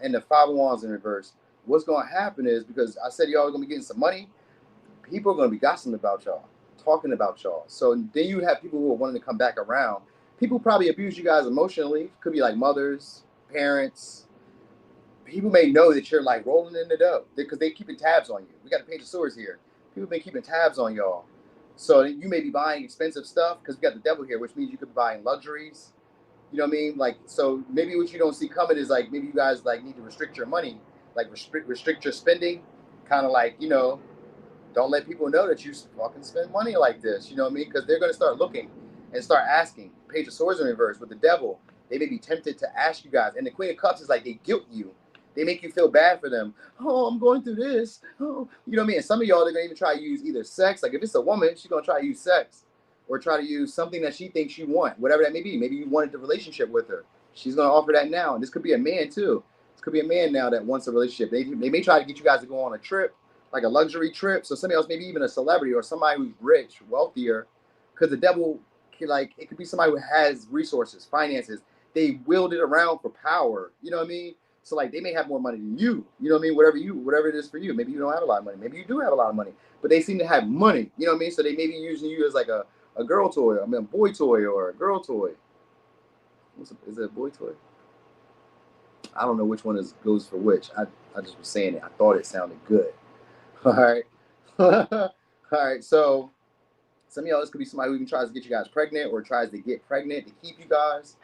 and the Five of Wands in reverse. What's going to happen is, because I said y'all are going to be getting some money, people are going to be gossiping about y'all, talking about y'all. So then you have people who are wanting to come back around. People probably abuse you guys emotionally. Could be like mothers, parents. People may know that you're like rolling in the dough because they're keeping tabs on you. We got the Page of Swords here. People have been keeping tabs on y'all. So you may be buying expensive stuff because we got the Devil here, which means you could be buying luxuries. You know what I mean? Like, so maybe what you don't see coming is like, maybe you guys like need to restrict your money, like restrict your spending, kind of like, you know, don't let people know that you fucking spend money like this. You know what I mean? Because they're going to start looking and start asking. Page of Swords in reverse with the Devil. They may be tempted to ask you guys. And the Queen of Cups is like, they guilt you. They make you feel bad for them. Oh, I'm going through this. Oh, you know what I mean? And some of y'all, they're going to even try to use either sex. Like if it's a woman, she's going to try to use sex. Or try to use something that she thinks you want. Whatever that may be. Maybe you wanted the relationship with her. She's going to offer that now. And this could be a man too. This could be a man now that wants a relationship. They may try to get you guys to go on a trip. Like a luxury trip. So somebody else, maybe even a celebrity or somebody who's rich, wealthier. Because the Devil, like, it could be somebody who has resources, finances. They wield it around for power. You know what I mean? So like they may have more money than you. You know what I mean? Whatever it is for you. Maybe you don't have a lot of money. Maybe you do have a lot of money. But they seem to have money. You know what I mean? So they may be using you as like a girl toy. I mean, a boy toy or a girl toy. Is it a boy toy? I don't know which one goes for which. I just was saying it. I thought it sounded good. All right. All right. So some of y'all, this could be somebody who even tries to get you guys pregnant or tries to get pregnant to keep you guys.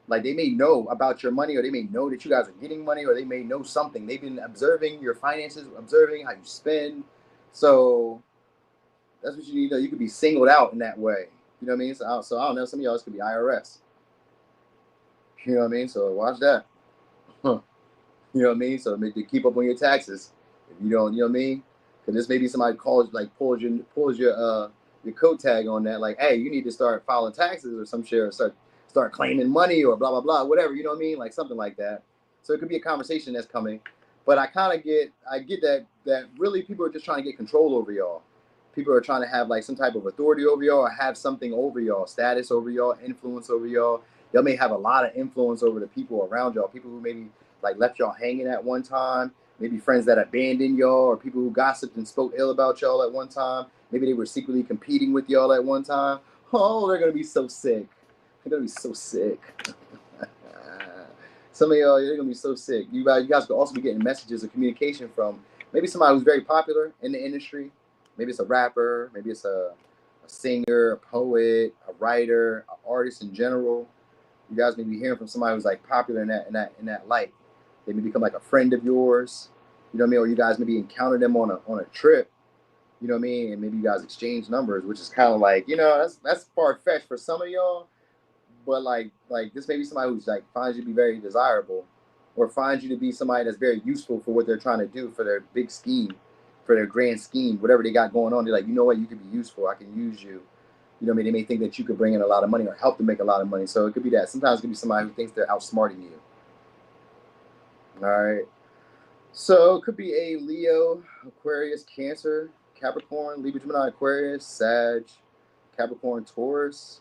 Like they may know about your money, or they may know that you guys are getting money, or they may know something. They've been observing your finances, observing how you spend. So that's what you need to know. You could be singled out in that way. You know what I mean? So I don't know. Some of y'all, this could be IRS. You know what I mean? So watch that. You know what I mean? So make to keep up on your taxes. If you don't, you know what I mean? Because this may be somebody calls, like pulls your coat tag on that. Like, hey, you need to start filing taxes or some shit, or start claiming money or blah blah blah, whatever. You know what I mean? Like something like that. So it could be a conversation that's coming. But I get that really people are just trying to get control over y'all. People are trying to have like some type of authority over y'all, or have something over y'all, status over y'all, influence over y'all. Y'all may have a lot of influence over the people around y'all. People who maybe like left y'all hanging at one time. Maybe friends that abandoned y'all, or people who gossiped and spoke ill about y'all at one time. Maybe they were secretly competing with y'all at one time. Oh, they're going to be so sick. They're going to be so sick. Some of y'all, they're going to be so sick. You guys could also be getting messages of communication from maybe somebody who's very popular in the industry. Maybe it's a rapper. Maybe it's a singer, a poet, a writer, an artist in general. You guys may be hearing from somebody who's like popular in that light. They may become like a friend of yours, you know what I mean? Or you guys maybe encounter them on a trip, you know what I mean? And maybe you guys exchange numbers, which is kind of like, you know, that's far-fetched for some of y'all. But like this may be somebody who's like finds you to be very desirable, or finds you to be somebody that's very useful for what they're trying to do, for their big scheme, for their grand scheme, whatever they got going on. They're like, you know what, you could be useful. I can use you. You know what I mean? They may think that you could bring in a lot of money or help them make a lot of money. So it could be that. Sometimes it could be somebody who thinks they're outsmarting you. All right. So it could be a Leo, Aquarius, Cancer, Capricorn, Libra, Gemini, Aquarius, Sag, Capricorn, Taurus.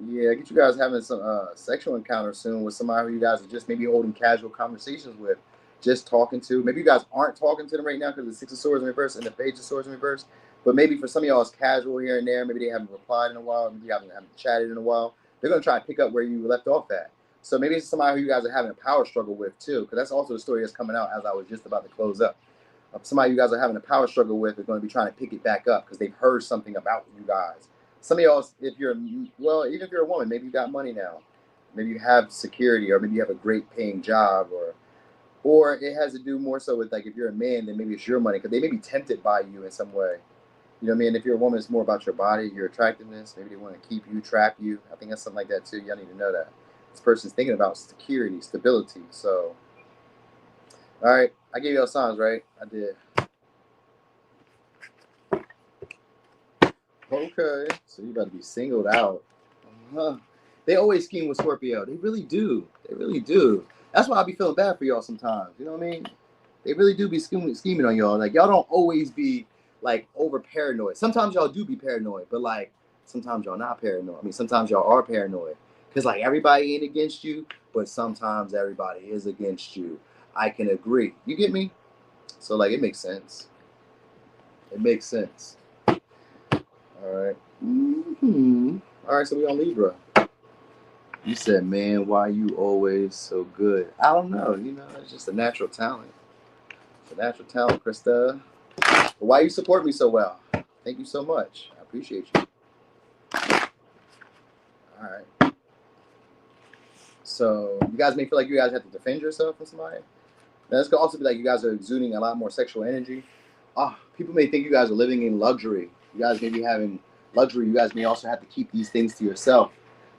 Yeah, I get you guys having some sexual encounter soon with somebody who you guys are just maybe holding casual conversations with, just talking to. Maybe you guys aren't talking to them right now because the Six of Swords in reverse and the Page of Swords in reverse. But maybe for some of y'all, it's casual here and there. Maybe they haven't replied in a while. Maybe you haven't chatted in a while. They're going to try to pick up where you left off at. So maybe it's somebody who you guys are having a power struggle with too, because that's also the story that's coming out as I was just about to close up. Somebody you guys are having a power struggle with is going to be trying to pick it back up because they've heard something about you guys. Some of y'all, if you're, well, even if you're a woman, maybe you got money now. Maybe you have security, or maybe you have a great paying job, or it has to do more so with, like, if you're a man, then maybe it's your money because they may be tempted by you in some way. You know what I mean? If you're a woman, it's more about your body, your attractiveness. Maybe they want to keep you, trap you. I think that's something like that too. Y'all need to know that. This person's thinking about security, stability. So, all right, I gave y'all signs, right? I did. Okay, so you about to be singled out. They always scheme with Scorpio. They really do. They really do. That's why I be feeling bad for y'all sometimes. You know what I mean? They really do be scheming on y'all. Like, y'all don't always be like over paranoid. Sometimes y'all do be paranoid, but like sometimes y'all not paranoid. I mean, sometimes y'all are paranoid because like everybody ain't against you, but sometimes everybody is against you. I can agree. You get me? So like it makes sense. It makes sense. All right. All right, so we on Libra. You said, man, why you always so good? I don't know. You know, it's just a natural talent. It's a natural talent, Krista. But why you support me so well? Thank you so much. I appreciate you. All right. So you guys may feel like you guys have to defend yourself from somebody. Now, this could also be like you guys are exuding a lot more sexual energy. People may think you guys are living in luxury. You guys may be having luxury. You guys may also have to keep these things to yourself.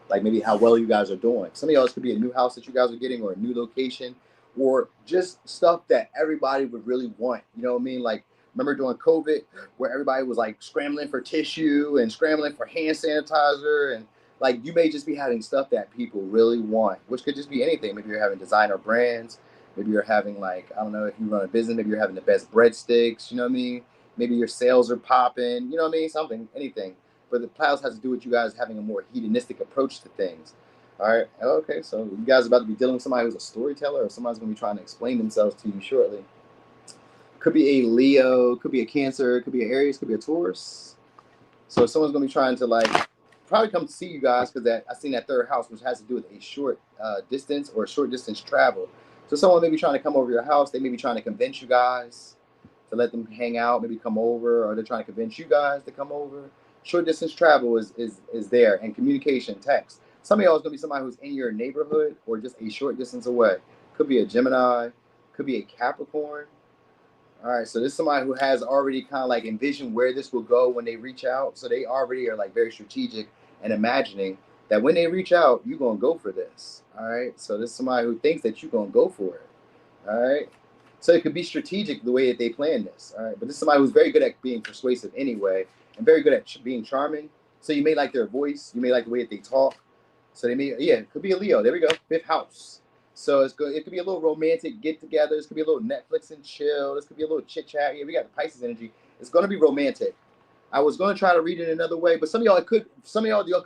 Like maybe how well you guys are doing. Some of y'all, this could be a new house that you guys are getting, or a new location, or just stuff that everybody would really want. You know what I mean? Like, remember during COVID where everybody was like scrambling for tissue and scrambling for hand sanitizer, and like you may just be having stuff that people really want, which could just be anything. Maybe you're having designer brands. Maybe you're having, like, I don't know, if you run a business, maybe you're having the best breadsticks, you know what I mean? Maybe your sales are popping, you know what I mean? Something, anything. But the clouds has to do with you guys having a more hedonistic approach to things. All right. Okay. So you guys are about to be dealing with somebody who's a storyteller, or somebody's going to be trying to explain themselves to you shortly. Could be a Leo, could be a Cancer, could be an Aries, could be a Taurus. So someone's going to be trying to like probably come to see you guys because I seen that third house, which has to do with a short distance or short distance travel. So someone may be trying to come over your house. They may be trying to convince you guys to let them hang out, maybe come over, or they're trying to convince you guys to come over. Short distance travel is there, and communication, text. Some of y'all is going to be somebody who's in your neighborhood or just a short distance away. Could be a Gemini, could be a Capricorn. All right, so this is somebody who has already kind of like envisioned where this will go when they reach out. So they already are like very strategic and imagining that when they reach out, you're going to go for this. All right, so this is somebody who thinks that you're going to go for it. All right. So it could be strategic the way that they plan this. All right. But this is somebody who's very good at being persuasive anyway, and very good at being charming. So you may like their voice. You may like the way that they talk. So they may, yeah, it could be a Leo. There we go. Fifth house. So it's good. It could be a little romantic get-together. This could be a little Netflix and chill. This could be a little chit-chat. Yeah, we got the Pisces energy. It's going to be romantic. I was going to try to read it another way, but some of y'all could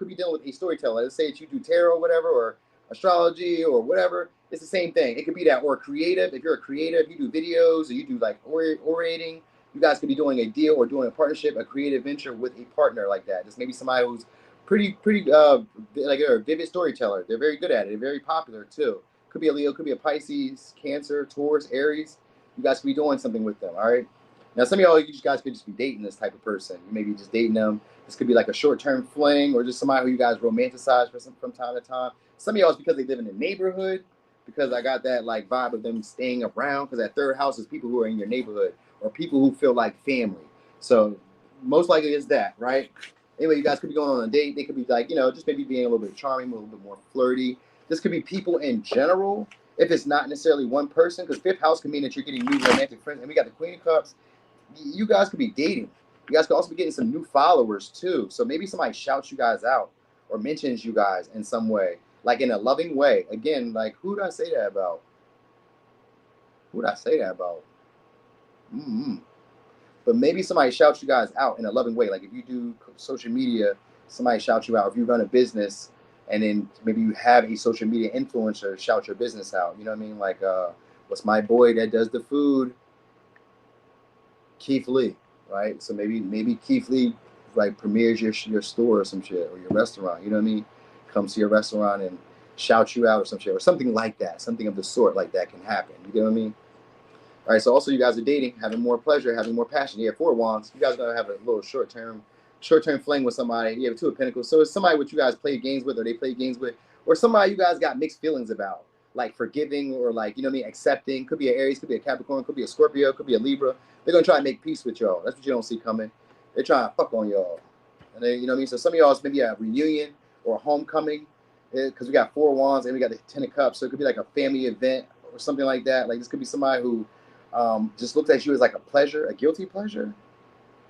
be dealing with a storyteller. Let's say that you do tarot or whatever, or astrology or whatever. It's the same thing. It could be that, or creative. If you're a creative, you do videos, or you do like orating. You guys could be doing a deal or doing a partnership, a creative venture with a partner like that. This may be somebody who's pretty like they're a vivid storyteller. They're very good at it. They're very popular too. Could be a Leo, could be a Pisces, Cancer, Taurus, Aries. You guys could be doing something with them. All right. Now, some of y'all, you guys could just be dating this type of person. You may be just dating them. This could be like a short-term fling, or just somebody who you guys romanticize from time to time. Some of y'all is because they live in the neighborhood, because I got that like vibe of them staying around, because that third house is people who are in your neighborhood or people who feel like family. So most likely it's that, right? Anyway, you guys could be going on a date. They could be like, just maybe being a little bit charming, a little bit more flirty. This could be people in general, if it's not necessarily one person, because fifth house can mean that you're getting new romantic friends. And we got the Queen of Cups. You guys could be dating. You guys could also be getting some new followers too. So maybe somebody shouts you guys out or mentions you guys in some way, like in a loving way. Again, like, who did I say that about? Who did I say that about? But maybe somebody shouts you guys out in a loving way. Like if you do social media, somebody shouts you out. If you run a business, and then maybe you have a social media influencer shout your business out. You know what I mean? Like, what's my boy that does the food? Keith Lee, right? So maybe Keith Lee like premieres your store or some shit, or your restaurant. You know what I mean? Comes to your restaurant and shout you out or some shit, or something like that. Something of the sort like that can happen. You get what I mean? All right, so also you guys are dating, having more pleasure, having more passion. You have 4 wands. You guys are gonna have a little short-term fling with somebody. You have 2 of pentacles. So it's somebody which you guys play games with, or they play games with, or somebody you guys got mixed feelings about, like forgiving or like, you know what I mean, accepting. Could be an Aries, could be a Capricorn, could be a Scorpio, could be a Libra. They're gonna try to make peace with y'all. That's what you don't see coming. They're trying to fuck on y'all. And then, you know what I mean? So some of y'all is maybe a reunion or a homecoming, because we got 4 wands and we got the 10 of cups. So it could be like a family event or something like that. Like this could be somebody who just looked at you as like a pleasure, a guilty pleasure.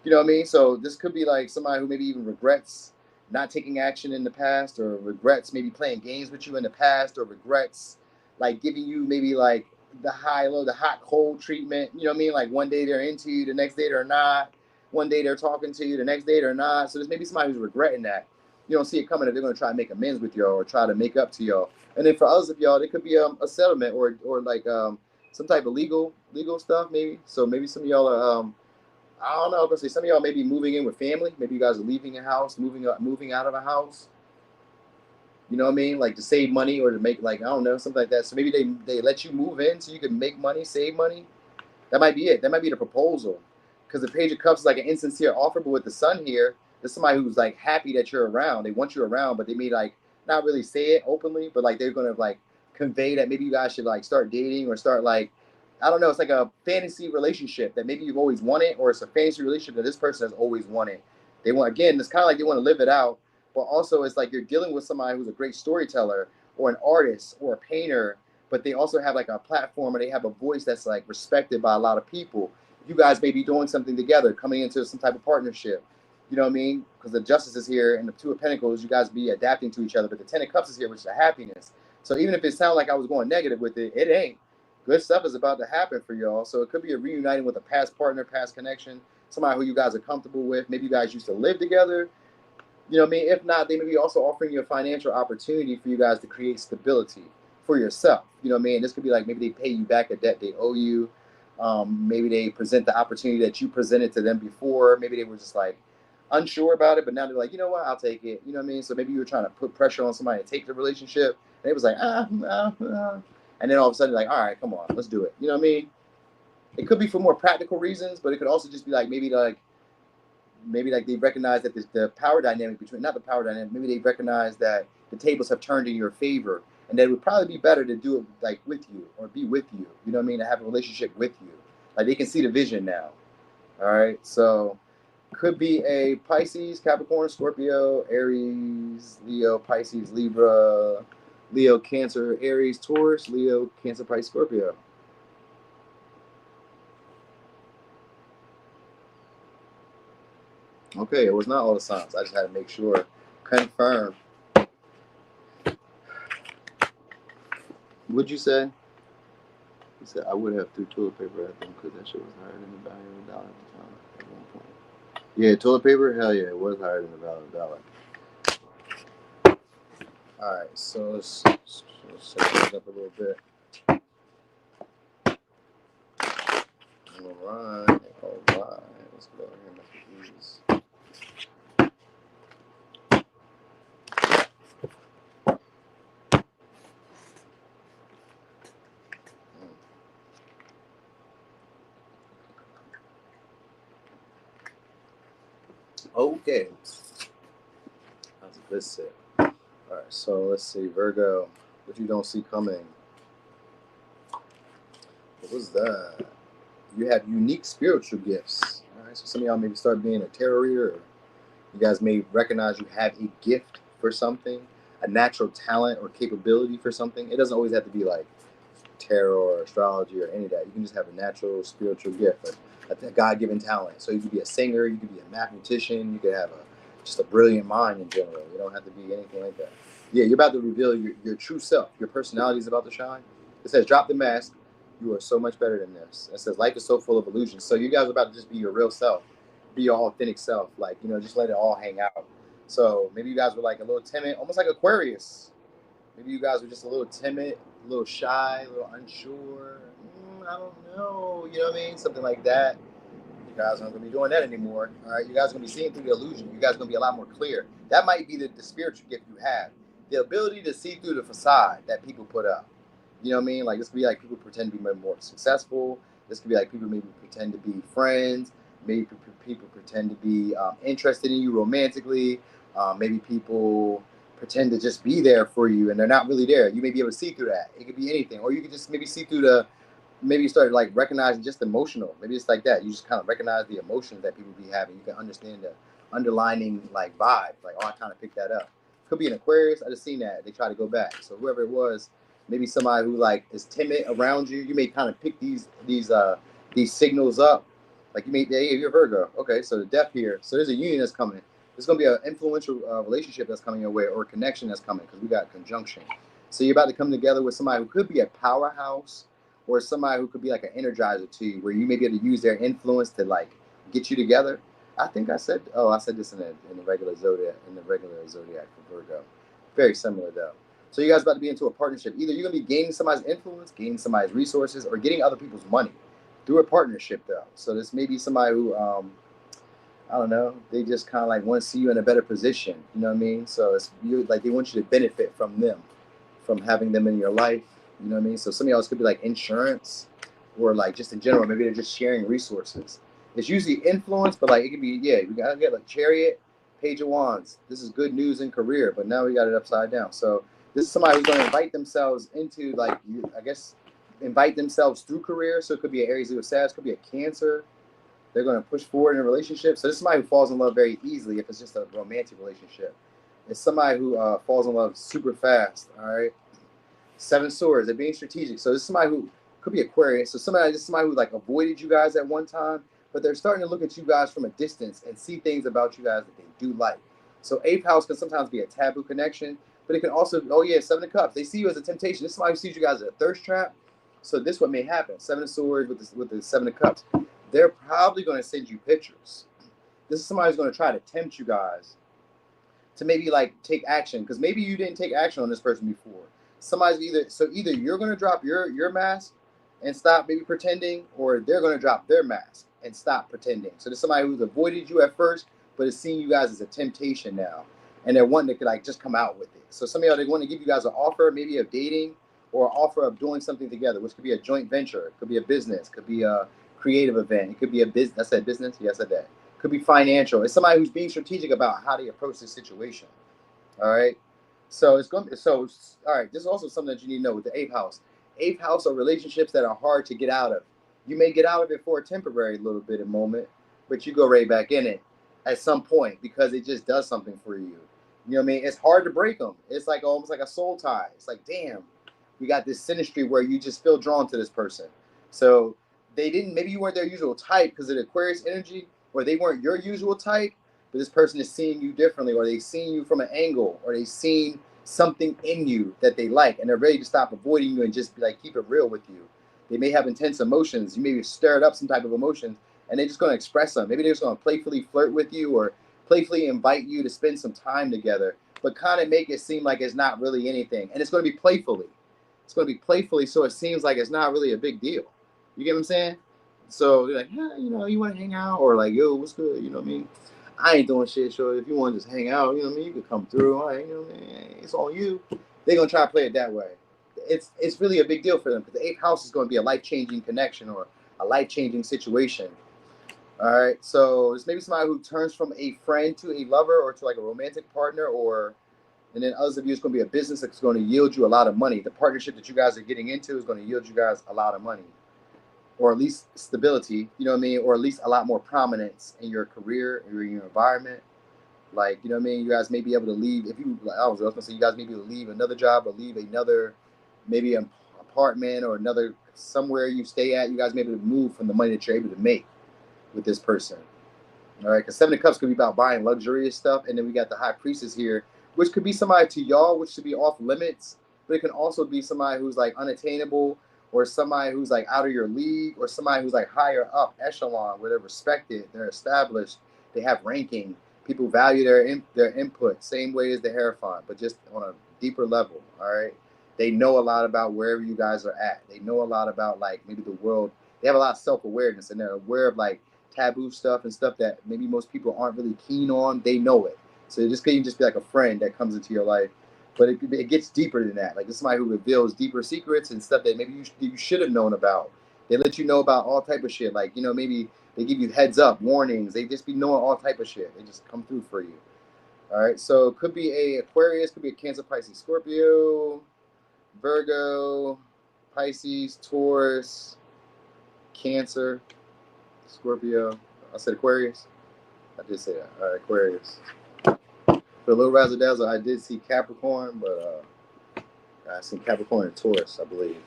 You know what I mean? So this could be like somebody who maybe even regrets not taking action in the past, or regrets maybe playing games with you in the past, or regrets like giving you maybe like the high low, the hot cold treatment. You know what I mean? Like one day they're into you, the next day they're not. One day they're talking to you, the next day they're not. So there's maybe somebody who's regretting that. You don't see it coming, that they're going to try to make amends with y'all or try to make up to y'all. And then for others of y'all, it could be a settlement or like some type of legal stuff maybe. So maybe some of y'all are I don't know. I'm gonna say some of y'all may be moving in with family. Maybe you guys are leaving a house, moving out of a house. You know what I mean? Like to save money or to make like I don't know something like that. So maybe they let you move in so you can make money, save money. That might be it. That might be the proposal. Because the Page of Cups is like an insincere offer, but with the Sun here, there's somebody who's like happy that you're around. They want you around, but they may like not really say it openly, but like they're gonna like convey that maybe you guys should like start dating or start like I don't know. It's like a fantasy relationship that maybe you've always wanted, or it's a fantasy relationship that this person has always wanted. They want again. It's kind of like they want to live it out, but also it's like you're dealing with somebody who's a great storyteller or an artist or a painter, but they also have like a platform or they have a voice that's like respected by a lot of people. You guys may be doing something together, coming into some type of partnership. You know what I mean? Because the Justice is here and the 2 of Pentacles, you guys be adapting to each other, but the 10 of Cups is here, which is a happiness. So even if it sounds like I was going negative with it, it ain't. Good stuff is about to happen for y'all. So it could be a reuniting with a past partner, past connection, somebody who you guys are comfortable with. Maybe you guys used to live together. You know what I mean? If not, they may be also offering you a financial opportunity for you guys to create stability for yourself. You know what I mean? This could be like maybe they pay you back a debt they owe you. Maybe they present the opportunity that you presented to them before. Maybe they were just like unsure about it, but now they're like, you know what, I'll take it. You know what I mean? So maybe you were trying to put pressure on somebody to take the relationship. And it was like, and then all of a sudden, like, all right, come on, let's do it. You know what I mean? It could be for more practical reasons, but it could also just be like maybe they recognize that the power dynamic between, not the power dynamic, maybe they recognize that the tables have turned in your favor, and that it would probably be better to do it like with you or be with you. You know what I mean? To have a relationship with you. Like they can see the vision now. All right, so could be a Pisces, Capricorn, Scorpio, Aries, Leo, Pisces, Libra, Leo, Cancer, Aries, Taurus, Leo, Cancer, Pisces, Scorpio. Okay, it was not all the signs. I just had to make sure. Confirm. What'd you say? He said, I would have threw toilet paper at them because that shit was higher than the value of the dollar at the time at one point. Yeah, toilet paper? Hell yeah, it was higher than the value of the dollar. Alright, so let's set this up a little bit. Alright. Let's go ahead and make these. Okay. That's a good set. Alright, so let's see. Virgo, what you don't see coming. What was that? You have unique spiritual gifts. Alright, so some of y'all maybe start being a tarot reader. Or you guys may recognize you have a gift for something, a natural talent or capability for something. It doesn't always have to be like tarot or astrology or any of that. You can just have a natural spiritual gift, a God-given talent. So you could be a singer, you could be a mathematician, you could have just a brilliant mind in general. You don't have to be anything like that. Yeah, you're about to reveal your true self. Your personality is about to shine. It says, drop the mask. You are so much better than this. It says, life is so full of illusions. So you guys are about to just be your real self, be your authentic self. Like, just let it all hang out. So maybe you guys were like a little timid, almost like Aquarius. Maybe you guys were just a little timid, a little shy, a little unsure. I don't know. You know what I mean? Something like that. You guys aren't going to be doing that anymore. All right. You guys are going to be seeing through the illusion. You guys are going to be a lot more clear. That might be the spiritual gift you have. the ability to see through the facade that people put up. You know what I mean? Like this could be like people pretend to be more successful. This could be like people maybe pretend to be friends. Maybe people pretend to be interested in you romantically. Maybe people pretend to just be there for you, and they're not really there. You may be able to see through that. It could be anything, or you could just maybe see through the. Maybe you start like recognizing just emotional. Maybe it's like that. You just kind of recognize the emotions that people be having. You can understand the underlining like vibe. Like, oh, I kind of picked that up. Could be an Aquarius. I just seen that. They try to go back. So whoever it was, maybe somebody who like is timid around you. You may kind of pick these signals up. Like you may, yeah, you're Virgo. Okay, so the death here. So there's a union that's coming. There's gonna be an influential relationship that's coming your way, or a connection that's coming, because we got conjunction. So you're about to come together with somebody who could be a powerhouse, or somebody who could be like an energizer to you, where you may be able to use their influence to like get you together. I think I said this in the regular zodiac for Virgo. Very similar though. So you guys about to be into a partnership. Either you're gonna be gaining somebody's influence, gaining somebody's resources, or getting other people's money through a partnership though. So this may be somebody who I don't know, they just kind of like want to see you in a better position. You know what I mean? So it's like they want you to benefit from them, from having them in your life. You know what I mean? So some of y'all could be like insurance, or like just in general, maybe they're just sharing resources. It's usually influence, but like it could be, yeah, we gotta get like Chariot, Page of Wands. This is good news in career, but now we got it upside down. So this is somebody who's gonna invite themselves into like, I guess, invite themselves through career. So it could be an Aries, Leo, Sag, could be a Cancer. They're gonna push forward in a relationship. So this is somebody who falls in love very easily if it's just a romantic relationship. It's somebody who falls in love super fast. All right. Seven Swords. They're being strategic. So this is somebody who could be Aquarius. So somebody who like avoided you guys at one time, but they're starting to look at you guys from a distance and see things about you guys that they do like. So eighth house can sometimes be a taboo connection, but it can also, oh yeah, Seven of Cups. They see you as a temptation. This is somebody who sees you guys as a thirst trap. So this is what may happen. Seven of Swords with the Seven of Cups. They're probably going to send you pictures. This is somebody who's going to try to tempt you guys to maybe like take action, because maybe you didn't take action on this person before. Somebody's either you're going to drop your mask and stop maybe pretending, or they're going to drop their mask and stop pretending. So there's somebody who's avoided you at first, but is seeing you guys as a temptation now, and they're wanting to like just come out with it. So some of y'all, they want to give you guys an offer, maybe of dating, or an offer of doing something together, which could be a joint venture, it could be a business, could be a creative event, it could be a business. I said business, yes, I said. Could be financial. It's somebody who's being strategic about how they approach this situation. All right. So it's going to, so all right, this is also something that you need to know with the eighth house. Eighth house are relationships that are hard to get out of. You may get out of it for a temporary little bit of moment, but you go right back in it at some point because it just does something for you. You know what I mean? It's hard to break them. It's like almost like a soul tie. It's like, damn, we got this synastry where you just feel drawn to this person. So maybe you weren't their usual type because of the Aquarius energy, or they weren't your usual type, but this person is seeing you differently, or they've seen you from an angle, or they've seen something in you that they like, and they're ready to stop avoiding you and just like keep it real with you. They may have intense emotions. You may have stirred up some type of emotions, and they're just going to express them. Maybe they're just going to playfully flirt with you, or playfully invite you to spend some time together, but kind of make it seem like it's not really anything. And it's going to be playfully. It's going to be playfully, so it seems like it's not really a big deal. You get what I'm saying? So they're like, yeah, you know, you want to hang out, or like, yo, what's good? You know what I mean? I ain't doing shit, so if you want to just hang out, you know what I mean, you could come through. All right, you know what I mean? It's on you. They're gonna try to play it that way. It's really a big deal for them, because the eighth house is going to be a life-changing connection or a life-changing situation. All right, so it's maybe somebody who turns from a friend to a lover, or to like a romantic partner, and then others of you, it's going to be a business that's going to yield you a lot of money. The partnership that you guys are getting into is going to yield you guys a lot of money, or at least stability, you know what I mean? Or at least a lot more prominence in your career, in your environment. Like, you know what I mean? You guys may be able to leave, I was going to say, you guys may be able to leave another job, or leave another, maybe an apartment, or another, somewhere you stay at. You guys may be able to move from the money that you're able to make with this person. All right, because Seven of Cups could be about buying luxurious stuff. And then we got the High Priestess here, which could be somebody to y'all, which should be off limits, but it can also be somebody who's like unattainable, or somebody who's like out of your league, or somebody who's like higher up echelon, where they're respected, they're established, they have ranking, people value their input, same way as the Hierophant, but just on a deeper level. All right, they know a lot about wherever you guys are at. They know a lot about like maybe the world. They have a lot of self-awareness, and they're aware of like taboo stuff and stuff that maybe most people aren't really keen on. They know it. So this could even just be like a friend that comes into your life. But it gets deeper than that. Like, this is somebody who reveals deeper secrets and stuff that maybe you should have known about. They let you know about all type of shit. Like, you know, maybe they give you heads up, warnings. They just be knowing all type of shit. They just come through for you. All right. So it could be a Aquarius, could be a Cancer, Pisces, Scorpio, Virgo, Pisces, Taurus, Cancer, Scorpio. I said Aquarius. I did say that. All right, Aquarius. For a little razzle dazzle, I did see Capricorn, but I seen Capricorn and Taurus, I believe.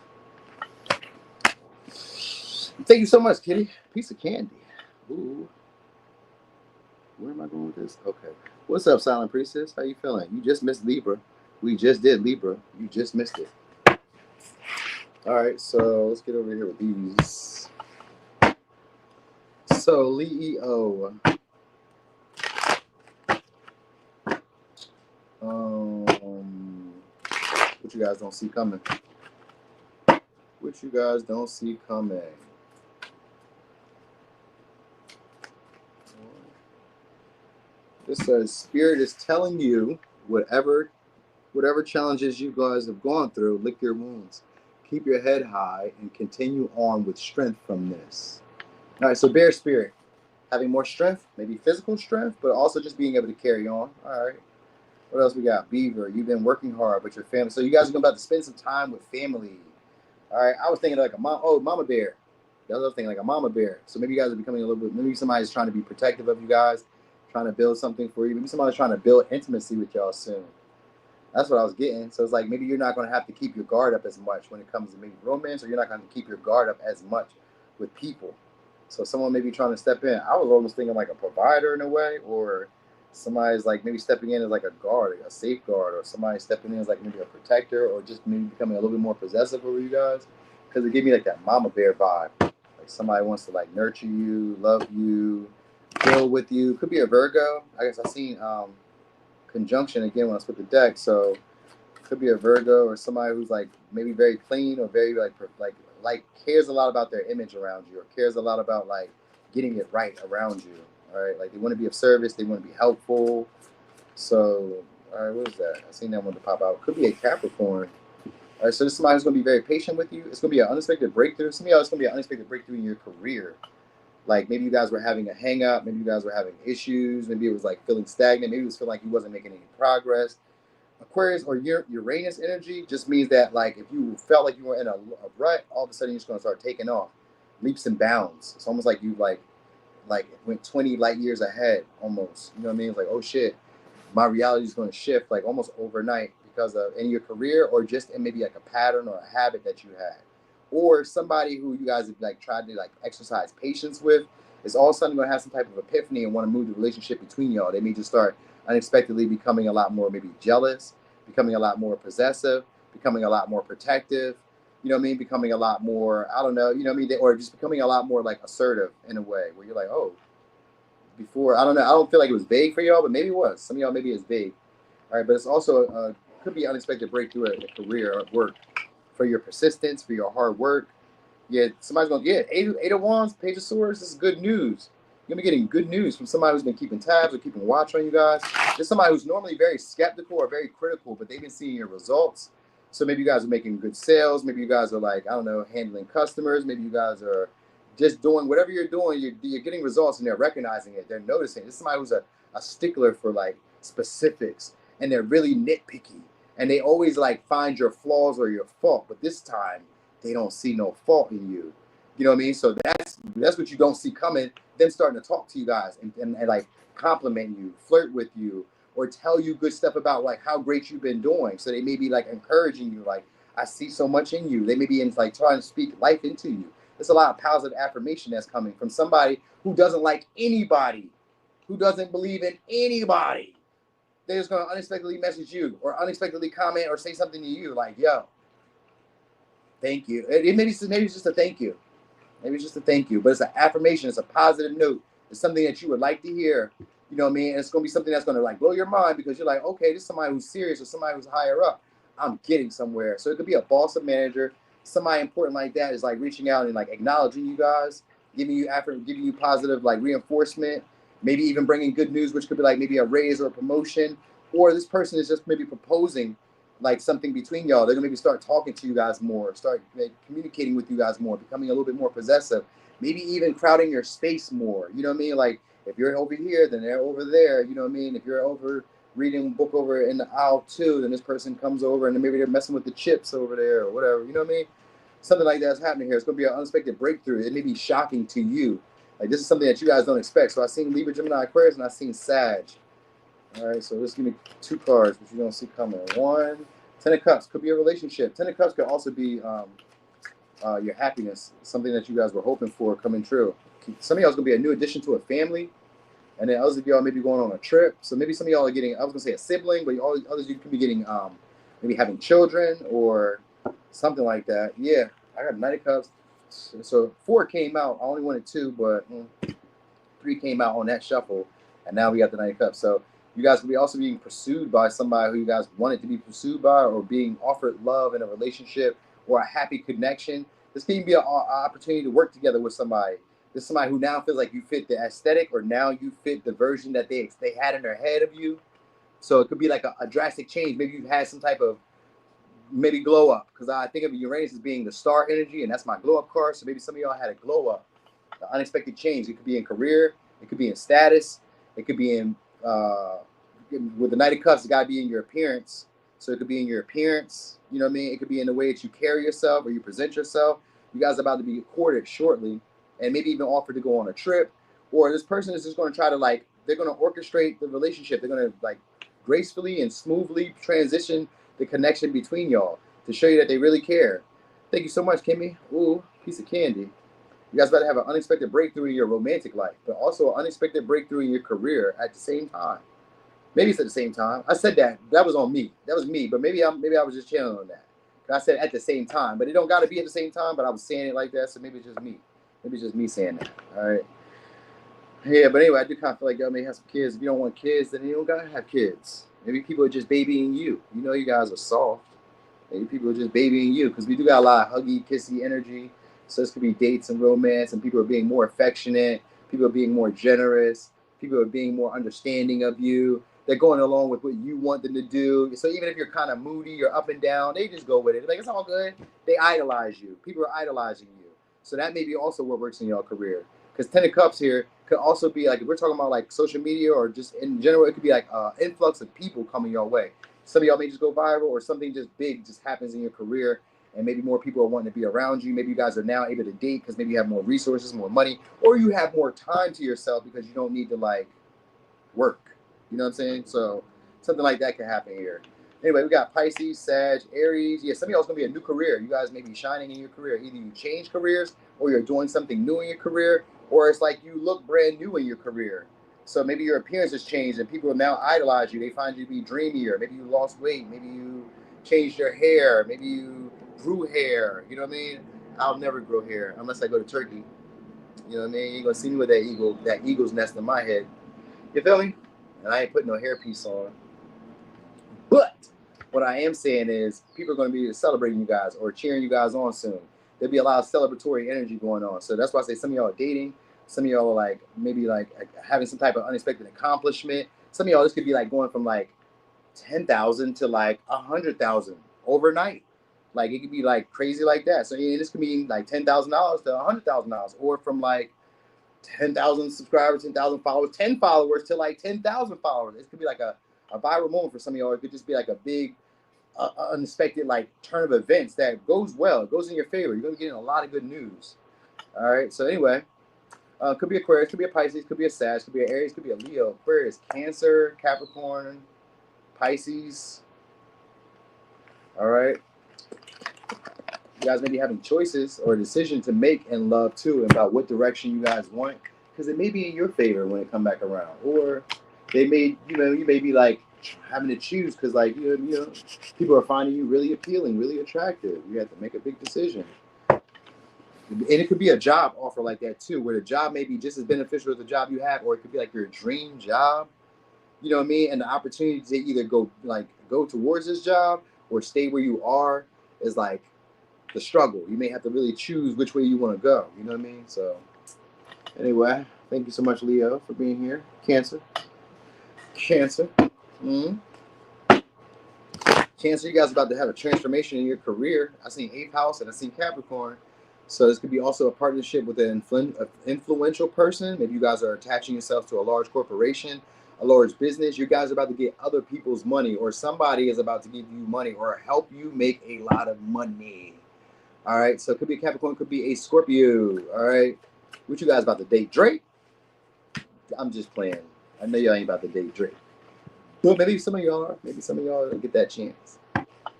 Thank you so much, Kitty. Piece of candy. Ooh. Where am I going with this? Okay. What's up, Silent Priestess? How you feeling? You just missed Libra. We just did Libra. You just missed it. All right, so let's get over here with these. So, Leo. What you guys don't see coming. What you guys don't see coming. This says Spirit is telling you whatever challenges you guys have gone through, lick your wounds. Keep your head high and continue on with strength from this. All right, so Bear Spirit, having more strength, maybe physical strength, but also just being able to carry on. All right. What else we got? Beaver, you've been working hard with your family. So you guys are going to have to spend some time with family. All right. I was thinking like a mama bear. The other thing, like a mama bear. So maybe you guys are becoming a little bit, maybe somebody's trying to be protective of you guys, trying to build something for you. Maybe somebody's trying to build intimacy with y'all soon. That's what I was getting. So it's like maybe you're not going to have to keep your guard up as much when it comes to maybe romance, or you're not going to keep your guard up as much with people. So someone may be trying to step in. I was almost thinking like a provider in a way, or somebody's like maybe stepping in as like a guard, a safeguard, or somebody stepping in as like maybe a protector, or just maybe becoming a little bit more possessive over you guys. Because it gave me like that mama bear vibe. Like somebody wants to like nurture you, love you, deal with you. Could be a Virgo. I guess I seen conjunction again when I split the deck. So could be a Virgo or somebody who's like maybe very clean or very like cares a lot about their image around you, or cares a lot about like getting it right around you. All right, like they want to be of service, they want to be helpful. So, all right, what is that? I seen that one to pop out. Could be a Capricorn. All right, so this is somebody who's going to be very patient with you. It's going to be an unexpected breakthrough. Some of y'all, it's going to be an unexpected breakthrough in your career. Like maybe you guys were having a hang up, maybe you guys were having issues, maybe it was like feeling stagnant, maybe it was feeling like you wasn't making any progress. Aquarius or Uranus energy just means that like if you felt like you were in a rut, all of a sudden you're just going to start taking off, leaps and bounds. It's almost like you like went 20 light years ahead almost. You know what I mean? It's like, oh shit, my reality is going to shift like almost overnight because of in your career, or just in maybe like a pattern or a habit that you had, or somebody who you guys have like tried to like exercise patience with is all of a sudden going to have some type of epiphany and want to move the relationship between y'all. They may just start unexpectedly becoming a lot more maybe jealous, becoming a lot more possessive, becoming a lot more protective. You know what I mean? Becoming a lot more, I don't know, you know what I mean? Or just becoming a lot more like assertive in a way where you're like, oh, before, I don't know. I don't feel like it was vague for y'all, but maybe it was. Some of y'all maybe it's vague. All right, but it's also could be unexpected breakthrough at a career or at work for your persistence, for your hard work. Yeah, somebody's going to get Eight of Wands, Page of Swords. This is good news. You're going to be getting good news from somebody who's been keeping tabs or keeping watch on you guys. There's somebody who's normally very skeptical or very critical, but they've been seeing your results. So maybe you guys are making good sales. Maybe you guys are like, I don't know, handling customers. Maybe you guys are just doing whatever you're doing. You're getting results and they're recognizing it. They're noticing. This is somebody who's a stickler for like specifics, and they're really nitpicky. And they always like find your flaws or your fault. But this time they don't see no fault in you. You know what I mean? So that's what you don't see coming. Them starting to talk to you guys and like compliment you, flirt with you, or tell you good stuff about like how great you've been doing. So they may be like encouraging you, like, I see so much in you. They may be in like trying to speak life into you. There's a lot of positive affirmation that's coming from somebody who doesn't like anybody, who doesn't believe in anybody. They're just gonna unexpectedly message you or unexpectedly comment or say something to you like, yo, thank you. Maybe it's just a thank you. Maybe it's just a thank you, but it's an affirmation. It's a positive note. It's something that you would like to hear. You know what I mean? And it's going to be something that's going to like blow your mind because you're like, okay, this is somebody who's serious or somebody who's higher up. I'm getting somewhere. So it could be a boss, a manager, somebody important like that is like reaching out and like acknowledging you guys, giving you positive like reinforcement, maybe even bringing good news, which could be like maybe a raise or a promotion, or this person is just maybe proposing like something between y'all. They're gonna maybe start talking to you guys more, start communicating with you guys more, becoming a little bit more possessive, maybe even crowding your space more. You know what I mean? Like if you're over here, then they're over there. You know what I mean? If you're over reading a book over in the aisle 2, then this person comes over and then maybe they're messing with the chips over there or whatever. You know what I mean? Something like that's happening here. It's gonna be an unexpected breakthrough. It may be shocking to you. Like this is something that you guys don't expect. So I've seen Libra, Gemini, Aquarius, and I've seen Sag. All right, so just give me 2 cards, which you don't see coming. 1, 10 of Cups could be a relationship. 10 of Cups could also be your happiness, something that you guys were hoping for coming true. Some of y'all is gonna be a new addition to a family, and then others of y'all may be going on a trip. So maybe some of y'all are getting, I was gonna say a sibling, but all others you could be getting maybe having children or something like that. Yeah, I got 9 of Cups. So 4 came out. I only wanted 2, but 3 came out on that shuffle, and now we got the 9 of Cups. So you guys could be also being pursued by somebody who you guys wanted to be pursued by, or being offered love in a relationship or a happy connection. This can be an opportunity to work together with somebody. There's somebody who now feels like you fit the aesthetic, or now you fit the version that they had in their head of you. So it could be like a drastic change. Maybe you've had some type of maybe glow up, because I think of Uranus as being the star energy, and that's my glow up card. So maybe some of y'all had a glow up, an unexpected change. It could be in career, it could be in status, it could be in with the Knight of Cups, it got to be in your appearance. So it could be in your appearance, you know what I mean? It could be in the way that you carry yourself or you present yourself. You guys are about to be courted shortly, and maybe even offered to go on a trip. Or this person is just going to try to, like, they're going to orchestrate the relationship. They're going to, like, gracefully and smoothly transition the connection between y'all to show you that they really care. Thank you so much, Kimmy. Ooh, piece of candy. You guys about to have an unexpected breakthrough in your romantic life, but also an unexpected breakthrough in your career at the same time. Maybe it's at the same time. I said that. That was on me. That was me. But maybe I was just channeling on that. I said at the same time. But it don't got to be at the same time. But I was saying it like that. So maybe it's just me. Maybe it's just me saying that. All right. Yeah, but anyway, I do kind of feel like y'all may have some kids. If you don't want kids, then you don't got to have kids. Maybe people are just babying you. You know you guys are soft. Maybe people are just babying you. Because we do got a lot of huggy, kissy energy. So this could be dates and romance. And people are being more affectionate. People are being more generous. People are being more understanding of you. They're going along with what you want them to do. So even if you're kind of moody, you're up and down, they just go with it. They're like, it's all good. They idolize you. People are idolizing you. So that may be also what works in your career. Because 10 of Cups here could also be like, if we're talking about like social media or just in general, it could be like an influx of people coming your way. Some of y'all may just go viral, or something just big just happens in your career, and maybe more people are wanting to be around you. Maybe you guys are now able to date because maybe you have more resources, more money, or you have more time to yourself because you don't need to like work. You know what I'm saying? So something like that can happen here. Anyway, we got Pisces, Sag, Aries. Yeah, some of y'all is going to be a new career. You guys may be shining in your career. Either you change careers, or you're doing something new in your career, or it's like you look brand new in your career. So maybe your appearance has changed and people now idolize you. They find you to be dreamier. Maybe you lost weight. Maybe you changed your hair. Maybe you grew hair. You know what I mean? I'll never grow hair unless I go to Turkey. You know what I mean? You ain't going to see me with that eagle's nest in my head. You feel me? And I ain't putting no hairpiece on. But what I am saying is people are going to be celebrating you guys or cheering you guys on soon. There'll be a lot of celebratory energy going on. So that's why I say some of y'all are dating. Some of y'all are like maybe like having some type of unexpected accomplishment. Some of y'all, this could be like going from like 10,000 to like 100,000 overnight. Like it could be like crazy like that. So yeah, this could mean like $10,000 to $100,000, or from like 10,000 subscribers, 10,000 followers, 10 followers to like 10,000 followers. It could be like a viral moment for some of y'all. It could just be like a big, unexpected like turn of events that goes well. It goes in your favor. You're going to be getting a lot of good news. All right. So anyway, could be Aquarius, could be a Pisces, could be a Sag, could be an Aries, could be a Leo, Aquarius, Cancer, Capricorn, Pisces. All right. You guys may be having choices or a decision to make in love too about what direction you guys want, because it may be in your favor when it come back around, or they may, you may be like having to choose because like you know, people are finding you really appealing, really attractive. You have to make a big decision, and it could be a job offer like that too, where the job may be just as beneficial as the job you have, or it could be like your dream job. You know what I mean? And the opportunity to either go towards this job or stay where you are is like the struggle. You may have to really choose which way you want to go. You know what I mean? So anyway, thank you so much, Leo, for being here. Cancer. Mm-hmm. Cancer, you guys are about to have a transformation in your career. I seen 8th house and I seen Capricorn. So this could be also a partnership with an influential person. Maybe you guys are attaching yourselves to a large corporation, a large business. You guys are about to get other people's money, or somebody is about to give you money or help you make a lot of money. All right. So it could be a Capricorn, could be a Scorpio. All right. What you guys about to date? Drake? I'm just playing. I know y'all ain't about to date Drake. But maybe some of y'all are. Maybe some of y'all get that chance.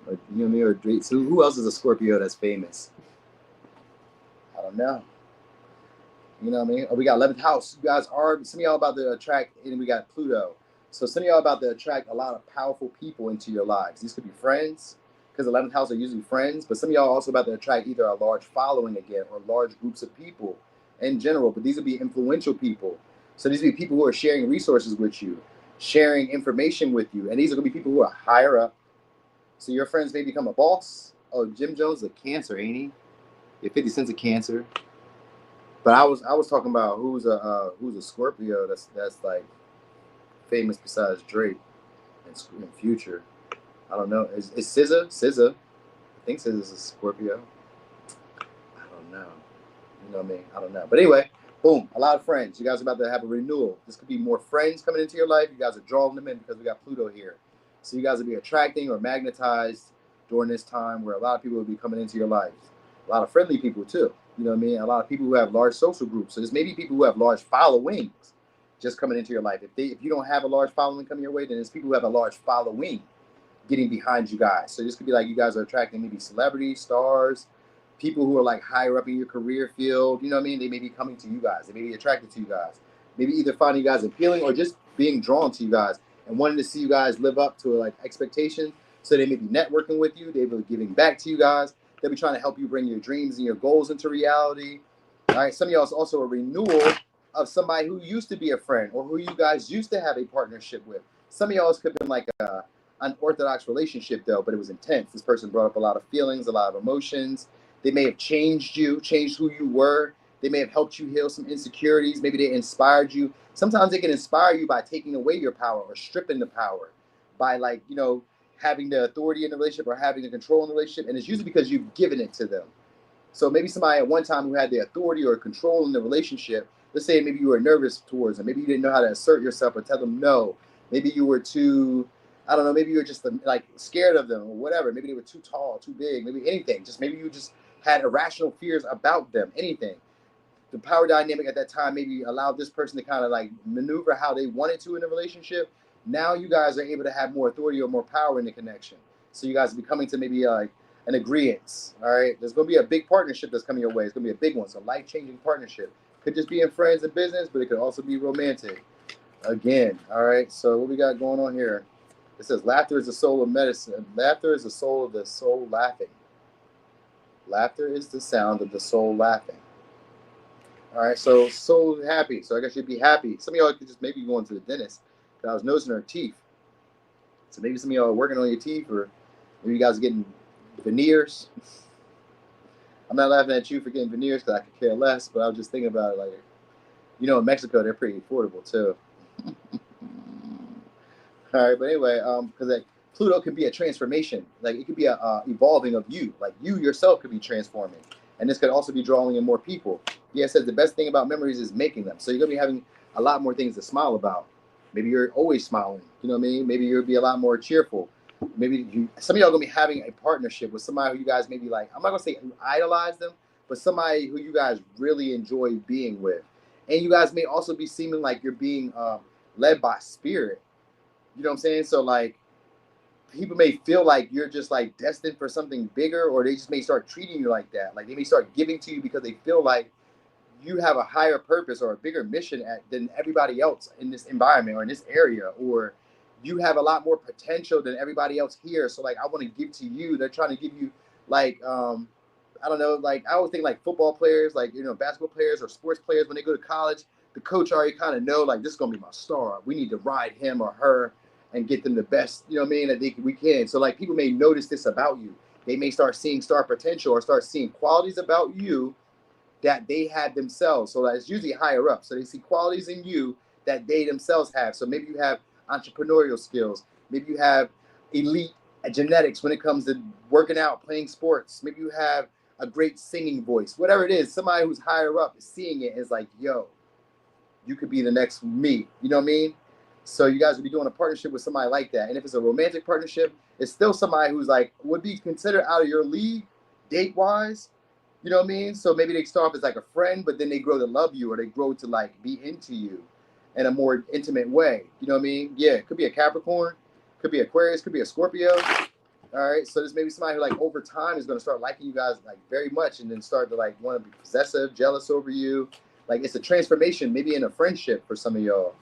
Or, you know what I mean? Or Drake. So who else is a Scorpio that's famous? I don't know. You know what I mean? Oh, we got 11th house. You guys are, some of y'all about to attract, and we got Pluto. So some of y'all about to attract a lot of powerful people into your lives. These could be friends, because 11th house are usually friends, but some of y'all also about to attract either a large following again or large groups of people in general, but these would be influential people. So these would be people who are sharing resources with you, sharing information with you, and these are going to be people who are higher up. So your friends may become a boss. Oh, Jim Jones is a Cancer, ain't he? Yeah, 50 Cent's a Cancer. But I was talking about who's a Scorpio that's like famous besides Drake and Future. I don't know. Is SZA? SZA. I think SZA's a Scorpio. I don't know. You know what I mean? I don't know. But anyway, boom. A lot of friends. You guys are about to have a renewal. This could be more friends coming into your life. You guys are drawing them in because we got Pluto here. So you guys will be attracting or magnetized during this time where a lot of people will be coming into your lives. A lot of friendly people too. You know what I mean? A lot of people who have large social groups. So there's maybe people who have large followings just coming into your life. If you don't have a large following coming your way, then there's people who have a large following getting behind you guys. So this could be like you guys are attracting maybe celebrities, stars, people who are like higher up in your career field. You know what I mean? They may be coming to you guys. They may be attracted to you guys. Maybe either finding you guys appealing or just being drawn to you guys and wanting to see you guys live up to like expectations. So they may be networking with you. They may be giving back to you guys. They'll be trying to help you bring your dreams and your goals into reality. All right. Some of y'all is also a renewal of somebody who used to be a friend or who you guys used to have a partnership with. Some of y'all could have been like a unorthodox relationship though, but it was intense. This person brought up a lot of feelings, a lot of emotions. They may have changed you, changed who you were. They may have helped you heal some insecurities. Maybe they inspired you. Sometimes they can inspire you by taking away your power or stripping the power by like, you know, having the authority in the relationship or having the control in the relationship. And it's usually because you've given it to them. So maybe somebody at one time who had the authority or control in the relationship, let's say maybe you were nervous towards them. Maybe you didn't know how to assert yourself or tell them no. Maybe you were too, I don't know, maybe you were just like scared of them or whatever. Maybe they were too tall, too big, maybe anything. Just maybe you just had irrational fears about them, anything. The power dynamic at that time maybe allowed this person to kind of like maneuver how they wanted to in a relationship. Now you guys are able to have more authority or more power in the connection. So you guys will be coming to maybe like an agreement. All right. There's going to be a big partnership that's coming your way. It's going to be a big one. It's a life-changing partnership. Could just be in friends and business, but it could also be romantic. Again. All right. So what we got going on here? It says laughter is the soul of medicine. Laughter is the soul of the soul laughing. Laughter is the sound of the soul laughing. All right, so happy. So I guess you'd be happy. Some of y'all could just maybe going to the dentist. I was noticing her teeth. So maybe some of y'all are working on your teeth, or maybe you guys are getting veneers. I'm not laughing at you for getting veneers because I could care less, but I was just thinking about it. Like, you know, in Mexico they're pretty affordable too. All right, but anyway, because like Pluto could be a transformation. Like it could be a evolving of you. Like you yourself could be transforming. And this could also be drawing in more people. Yeah, it says the best thing about memories is making them. So you're going to be having a lot more things to smile about. Maybe you're always smiling. You know what I mean? Maybe you'll be a lot more cheerful. Maybe some of y'all are going to be having a partnership with somebody who you guys maybe like, I'm not going to say idolize them, but somebody who you guys really enjoy being with. And you guys may also be seeming like you're being led by spirit. You know what I'm saying? So like, people may feel like you're just like destined for something bigger, or they just may start treating you like that. Like they may start giving to you because they feel like you have a higher purpose or a bigger mission than everybody else in this environment or in this area, or you have a lot more potential than everybody else here. So like, I want to give to you. They're trying to give you like, I don't know, like I always think like football players, like, you know, basketball players or sports players, when they go to college, the coach already kind of know like, this is going to be my star. We need to ride him or her and get them the best, you know what I mean, that we can. So like people may notice this about you. They may start seeing star potential or start seeing qualities about you that they had themselves. So that's usually higher up. So they see qualities in you that they themselves have. So maybe you have entrepreneurial skills. Maybe you have elite genetics when it comes to working out, playing sports. Maybe you have a great singing voice. Whatever it is, somebody who's higher up is seeing it and is like, yo, you could be the next me. You know what I mean? So you guys would be doing a partnership with somebody like that. And if it's a romantic partnership, it's still somebody who's like, would be considered out of your league, date-wise. You know what I mean? So maybe they start off as like a friend, but then they grow to love you, or they grow to like be into you in a more intimate way. You know what I mean? Yeah, it could be a Capricorn, could be Aquarius, could be a Scorpio. All right, so this may be somebody who like over time is going to start liking you guys like very much, and then start to like want to be possessive, jealous over you. Like it's a transformation, maybe in a friendship for some of y'all.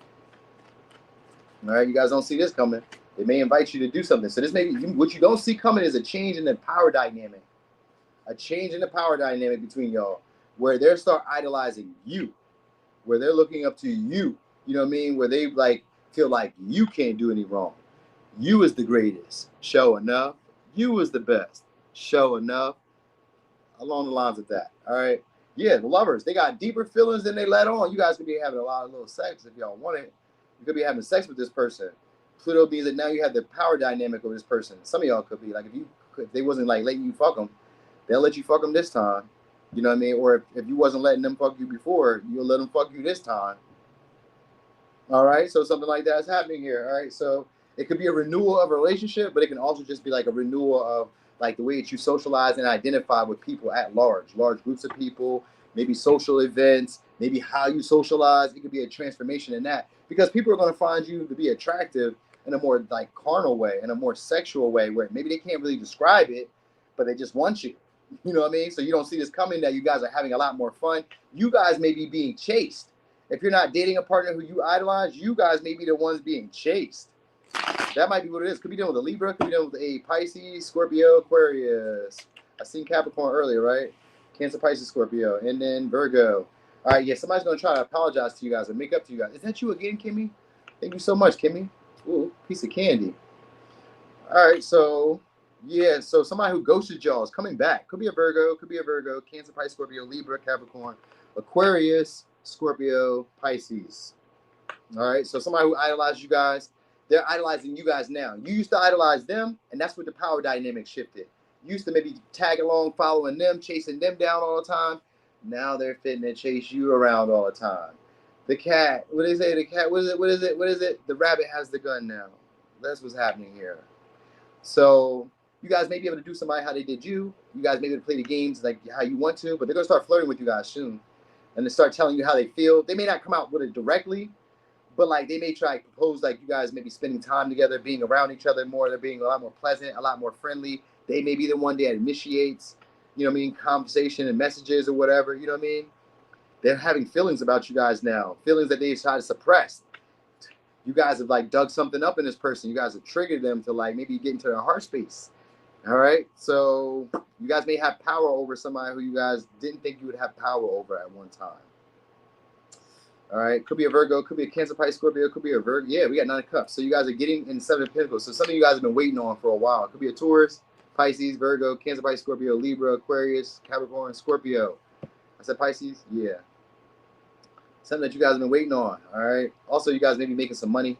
All right, you guys don't see this coming. They may invite you to do something. So this may be, what you don't see coming is a change in the power dynamic. A change in the power dynamic between y'all, where they start idolizing you, where they're looking up to you. You know what I mean? Where they like feel like you can't do any wrong. You is the greatest. Show enough. You is the best. Show enough. Along the lines of that. All right. Yeah, the lovers, they got deeper feelings than they let on. You guys could be having a lot of little sex if y'all want it. You could be having sex with this person. Pluto means that now you have the power dynamic of this person. Some of y'all could be like, if they wasn't like letting you fuck them, they'll let you fuck them this time. You know what I mean? Or if you wasn't letting them fuck you before, you'll let them fuck you this time. All right. So something like that is happening here. All right. So it could be a renewal of a relationship, but it can also just be like a renewal of like the way that you socialize and identify with people at large groups of people, maybe social events, maybe how you socialize. It could be a transformation in that, because people are going to find you to be attractive in a more like carnal way, in a more sexual way, where maybe they can't really describe it, but they just want you. You know what I mean? So you don't see this coming, that you guys are having a lot more fun. You guys may be being chased. If you're not dating a partner who you idolize, you guys may be the ones being chased. That might be what it is. Could be dealing with a Libra, could be dealing with a Pisces, Scorpio, Aquarius. I seen Capricorn earlier, right? Cancer, Pisces, Scorpio, and then Virgo. All right, yeah, somebody's going to try to apologize to you guys or make up to you guys. Is that you again, Kimmy? Thank you so much, Kimmy. Ooh, piece of candy. All right, so, yeah, so somebody who ghosted y'all is coming back. Could be a Virgo, Cancer, Pisces, Scorpio, Libra, Capricorn, Aquarius, Scorpio, Pisces. All right, so somebody who idolized you guys, they're idolizing you guys now. You used to idolize them, and that's what the power dynamic shifted. You used to maybe tag along, following them, chasing them down all the time. Now they're fitting to chase you around all the time. The cat, what do they say? The cat, what is it? The rabbit has the gun now. That's what's happening here. So you guys may be able to do somebody how they did you. You guys may be able to play the games like how you want to, but they're going to start flirting with you guys soon. And they start telling you how they feel. They may not come out with it directly, but like they may try to propose like you guys may be spending time together, being around each other more. They're being a lot more pleasant, a lot more friendly. They may be the one that initiates, you know what I mean, conversation and messages or whatever, you know what I mean? They're having feelings about you guys now, feelings that they try to suppress. You guys have like dug something up in this person. You guys have triggered them to like maybe get into their heart space. All right. So you guys may have power over somebody who you guys didn't think you would have power over at one time. All right. Could be a Virgo, could be a Cancer, Pisces, Scorpio, could be a Virgo. Yeah, we got 9 of Cups. So you guys are getting in 7 of Pentacles. So some of you guys have been waiting on for a while. It could be a Taurus, Pisces, Virgo, Cancer, Pisces, Scorpio, Libra, Aquarius, Capricorn, Scorpio. I said Pisces? Yeah. Something that you guys have been waiting on, all right? Also, you guys may be making some money,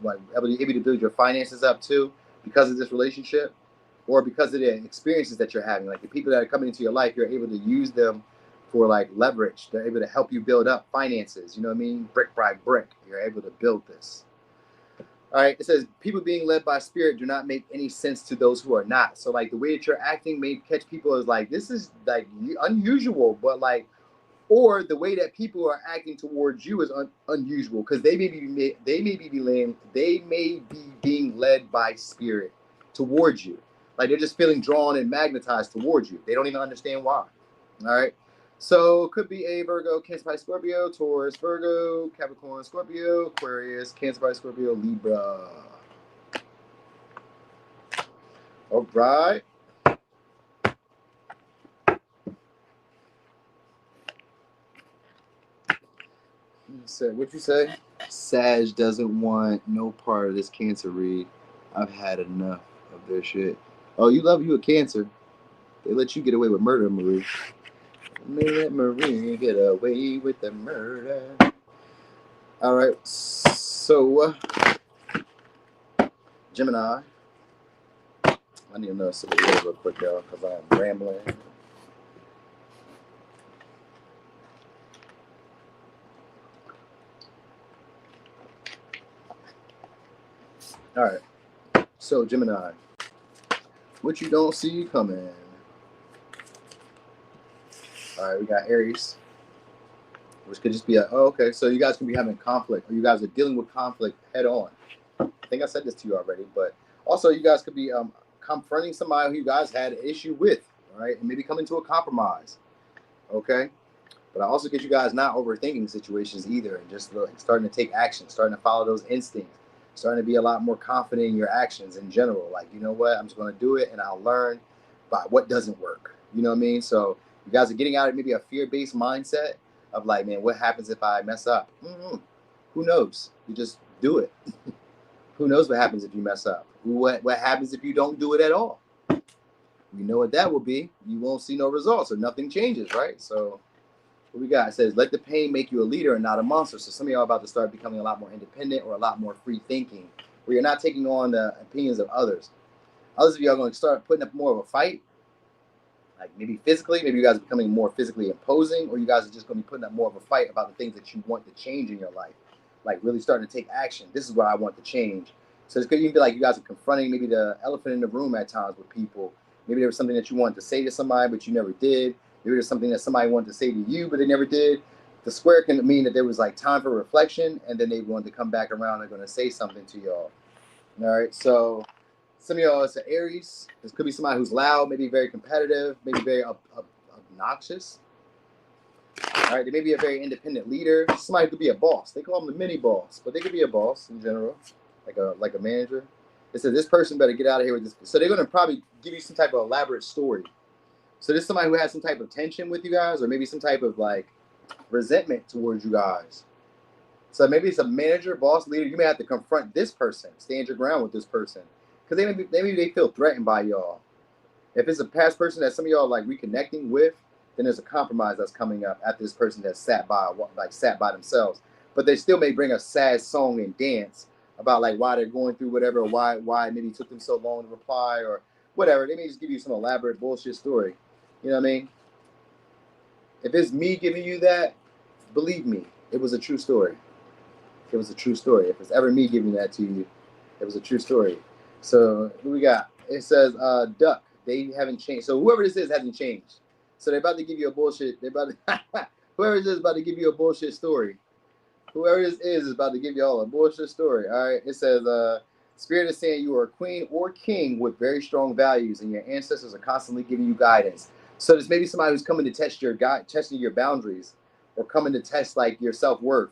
like able to build your finances up too because of this relationship, or because of the experiences that you're having. Like the people that are coming into your life, you're able to use them for like leverage. They're able to help you build up finances. You know what I mean? Brick by brick, you're able to build this. All right, it says people being led by spirit do not make any sense to those who are not. So like the way that you're acting may catch people as like, this is like unusual, but like, or the way that people are acting towards you is unusual, because they may be being led by spirit towards you. Like they're just feeling drawn and magnetized towards you. They don't even understand why. All right. So it could be a Virgo, Cancer, Pisces, Scorpio, Taurus, Virgo, Capricorn, Scorpio, Aquarius, Cancer, Pisces, Scorpio, Libra. All right. What'd you say? Sag doesn't want no part of this Cancer read. I've had enough of their shit. Oh, you love you a Cancer. They let you get away with murder, Marie. They let Marie get away with the murder. All right. So, Gemini. I need to know some of the real quick, y'all, because I'm rambling. All right. So, Gemini, what you don't see coming. All right, we got Aries, which could just be oh, okay, so you guys can be having conflict, or you guys are dealing with conflict head on. I think I said this to you already, but also you guys could be confronting somebody who you guys had an issue with, all right, and maybe coming to a compromise, okay? But I also get you guys not overthinking situations either, and just starting to take action, starting to follow those instincts, starting to be a lot more confident in your actions in general. Like, you know what, I'm just going to do it, and I'll learn by what doesn't work. You know what I mean? So you guys are getting out of maybe a fear-based mindset of like, man, what happens if I mess up? Who knows? You just do it. Who knows what happens if you mess up? What happens if you don't do it at all? You know what that will be. You won't see no results, or nothing changes, right? So what we got? It says, let the pain make you a leader and not a monster. So some of y'all are about to start becoming a lot more independent, or a lot more free thinking, where you're not taking on the opinions of others. Others of you are going to start putting up more of a fight, like maybe physically. Maybe you guys are becoming more physically imposing, or you guys are just going to be putting up more of a fight about the things that you want to change in your life, like really starting to take action. This is what I want to change. So it's could even be like you guys are confronting maybe the elephant in the room at times with people. Maybe there was something that you wanted to say to somebody, but you never did. Maybe there's something that somebody wanted to say to you, but they never did. The square can mean that there was like time for reflection, and then they wanted to come back around and going to say something to y'all. All right, so some of y'all, it's an Aries. This could be somebody who's loud, maybe very competitive, maybe very obnoxious. All right, they may be a very independent leader. Somebody could be a boss. They call them the mini boss, but they could be a boss in general, like a manager. It says this person better get out of here with this. So they're going to probably give you some type of elaborate story. So this is somebody who has some type of tension with you guys, or maybe some type of like resentment towards you guys. So maybe it's a manager, boss, leader. You may have to confront this person, stand your ground with this person, because maybe they feel threatened by y'all. If it's a past person that some of y'all like reconnecting with, then there's a compromise that's coming up after this person has sat by themselves. But they still may bring a sad song and dance about like why they're going through whatever, or why maybe it took them so long to reply, or whatever. They may just give you some elaborate bullshit story. You know what I mean? If it's me giving you that, believe me, it was a true story. It was a true story. If it's ever me giving that to you, it was a true story. So what we got? It says duck. They haven't changed. So whoever this is hasn't changed. So they're about to give you a bullshit. Whoever this is about to give you a bullshit story. Whoever this is about to give you all a bullshit story. All right. It says Spirit is saying you are a queen or king with very strong values, and your ancestors are constantly giving you guidance. So there's maybe somebody who's coming to test testing your boundaries, or coming to test like your self-worth.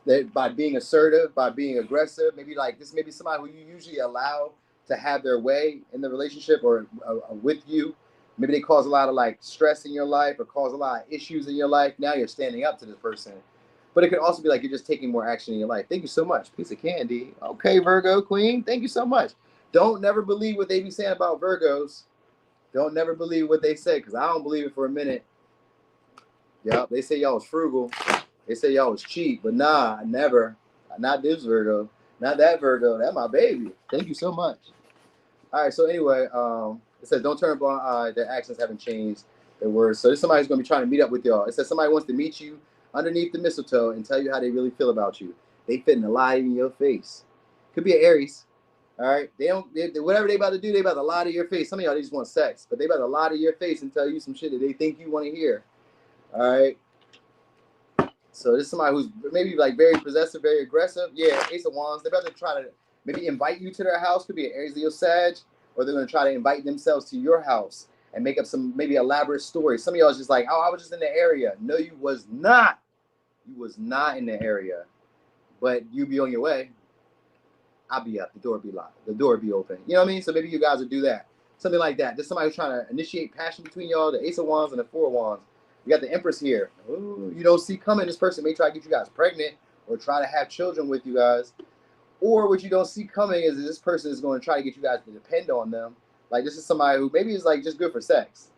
That by being assertive, by being aggressive, maybe like this may be somebody who you usually allow to have their way in the relationship, or with you. Maybe they cause a lot of like stress in your life, or cause a lot of issues in your life. Now you're standing up to this person. But it could also be like you're just taking more action in your life. Thank you so much. Piece of candy. Okay, Virgo queen. Thank you so much. Don't never believe what they be saying about Virgos. Don't never believe what they say, because I don't believe it for a minute. Yep, they say y'all was frugal. They say y'all was cheap, but nah, never. Not this Virgo. Not that Virgo. That's my baby. Thank you so much. All right, so anyway, it says don't turn a blind eye. Their actions haven't changed their words. So this somebody's going to be trying to meet up with y'all. It says somebody wants to meet you underneath the mistletoe and tell you how they really feel about you. They fitting a lie in your face. Could be an Aries. All right, whatever they about to do, they about to lie to your face. Some of y'all they just want sex, but they about to lie to your face and tell you some shit that they think you want to hear. All right. So this is somebody who's maybe like very possessive, very aggressive. Yeah, Ace of Wands. They're about to try to maybe invite you to their house. Could be an Aries, Leo, Sag, or they're going to try to invite themselves to your house and make up some maybe elaborate story. Some of y'all is just like, oh, I was just in the area. No, you was not. You was not in the area, but you be on your way. I'll be up. The door be locked. The door be open. You know what I mean? So maybe you guys would do that. Something like that. There's somebody who's trying to initiate passion between y'all. The Ace of Wands and the Four of Wands. We got the Empress here. Ooh, you don't see coming. This person may try to get you guys pregnant, or try to have children with you guys. Or what you don't see coming is this person is going to try to get you guys to depend on them. Like this is somebody who maybe is like just good for sex.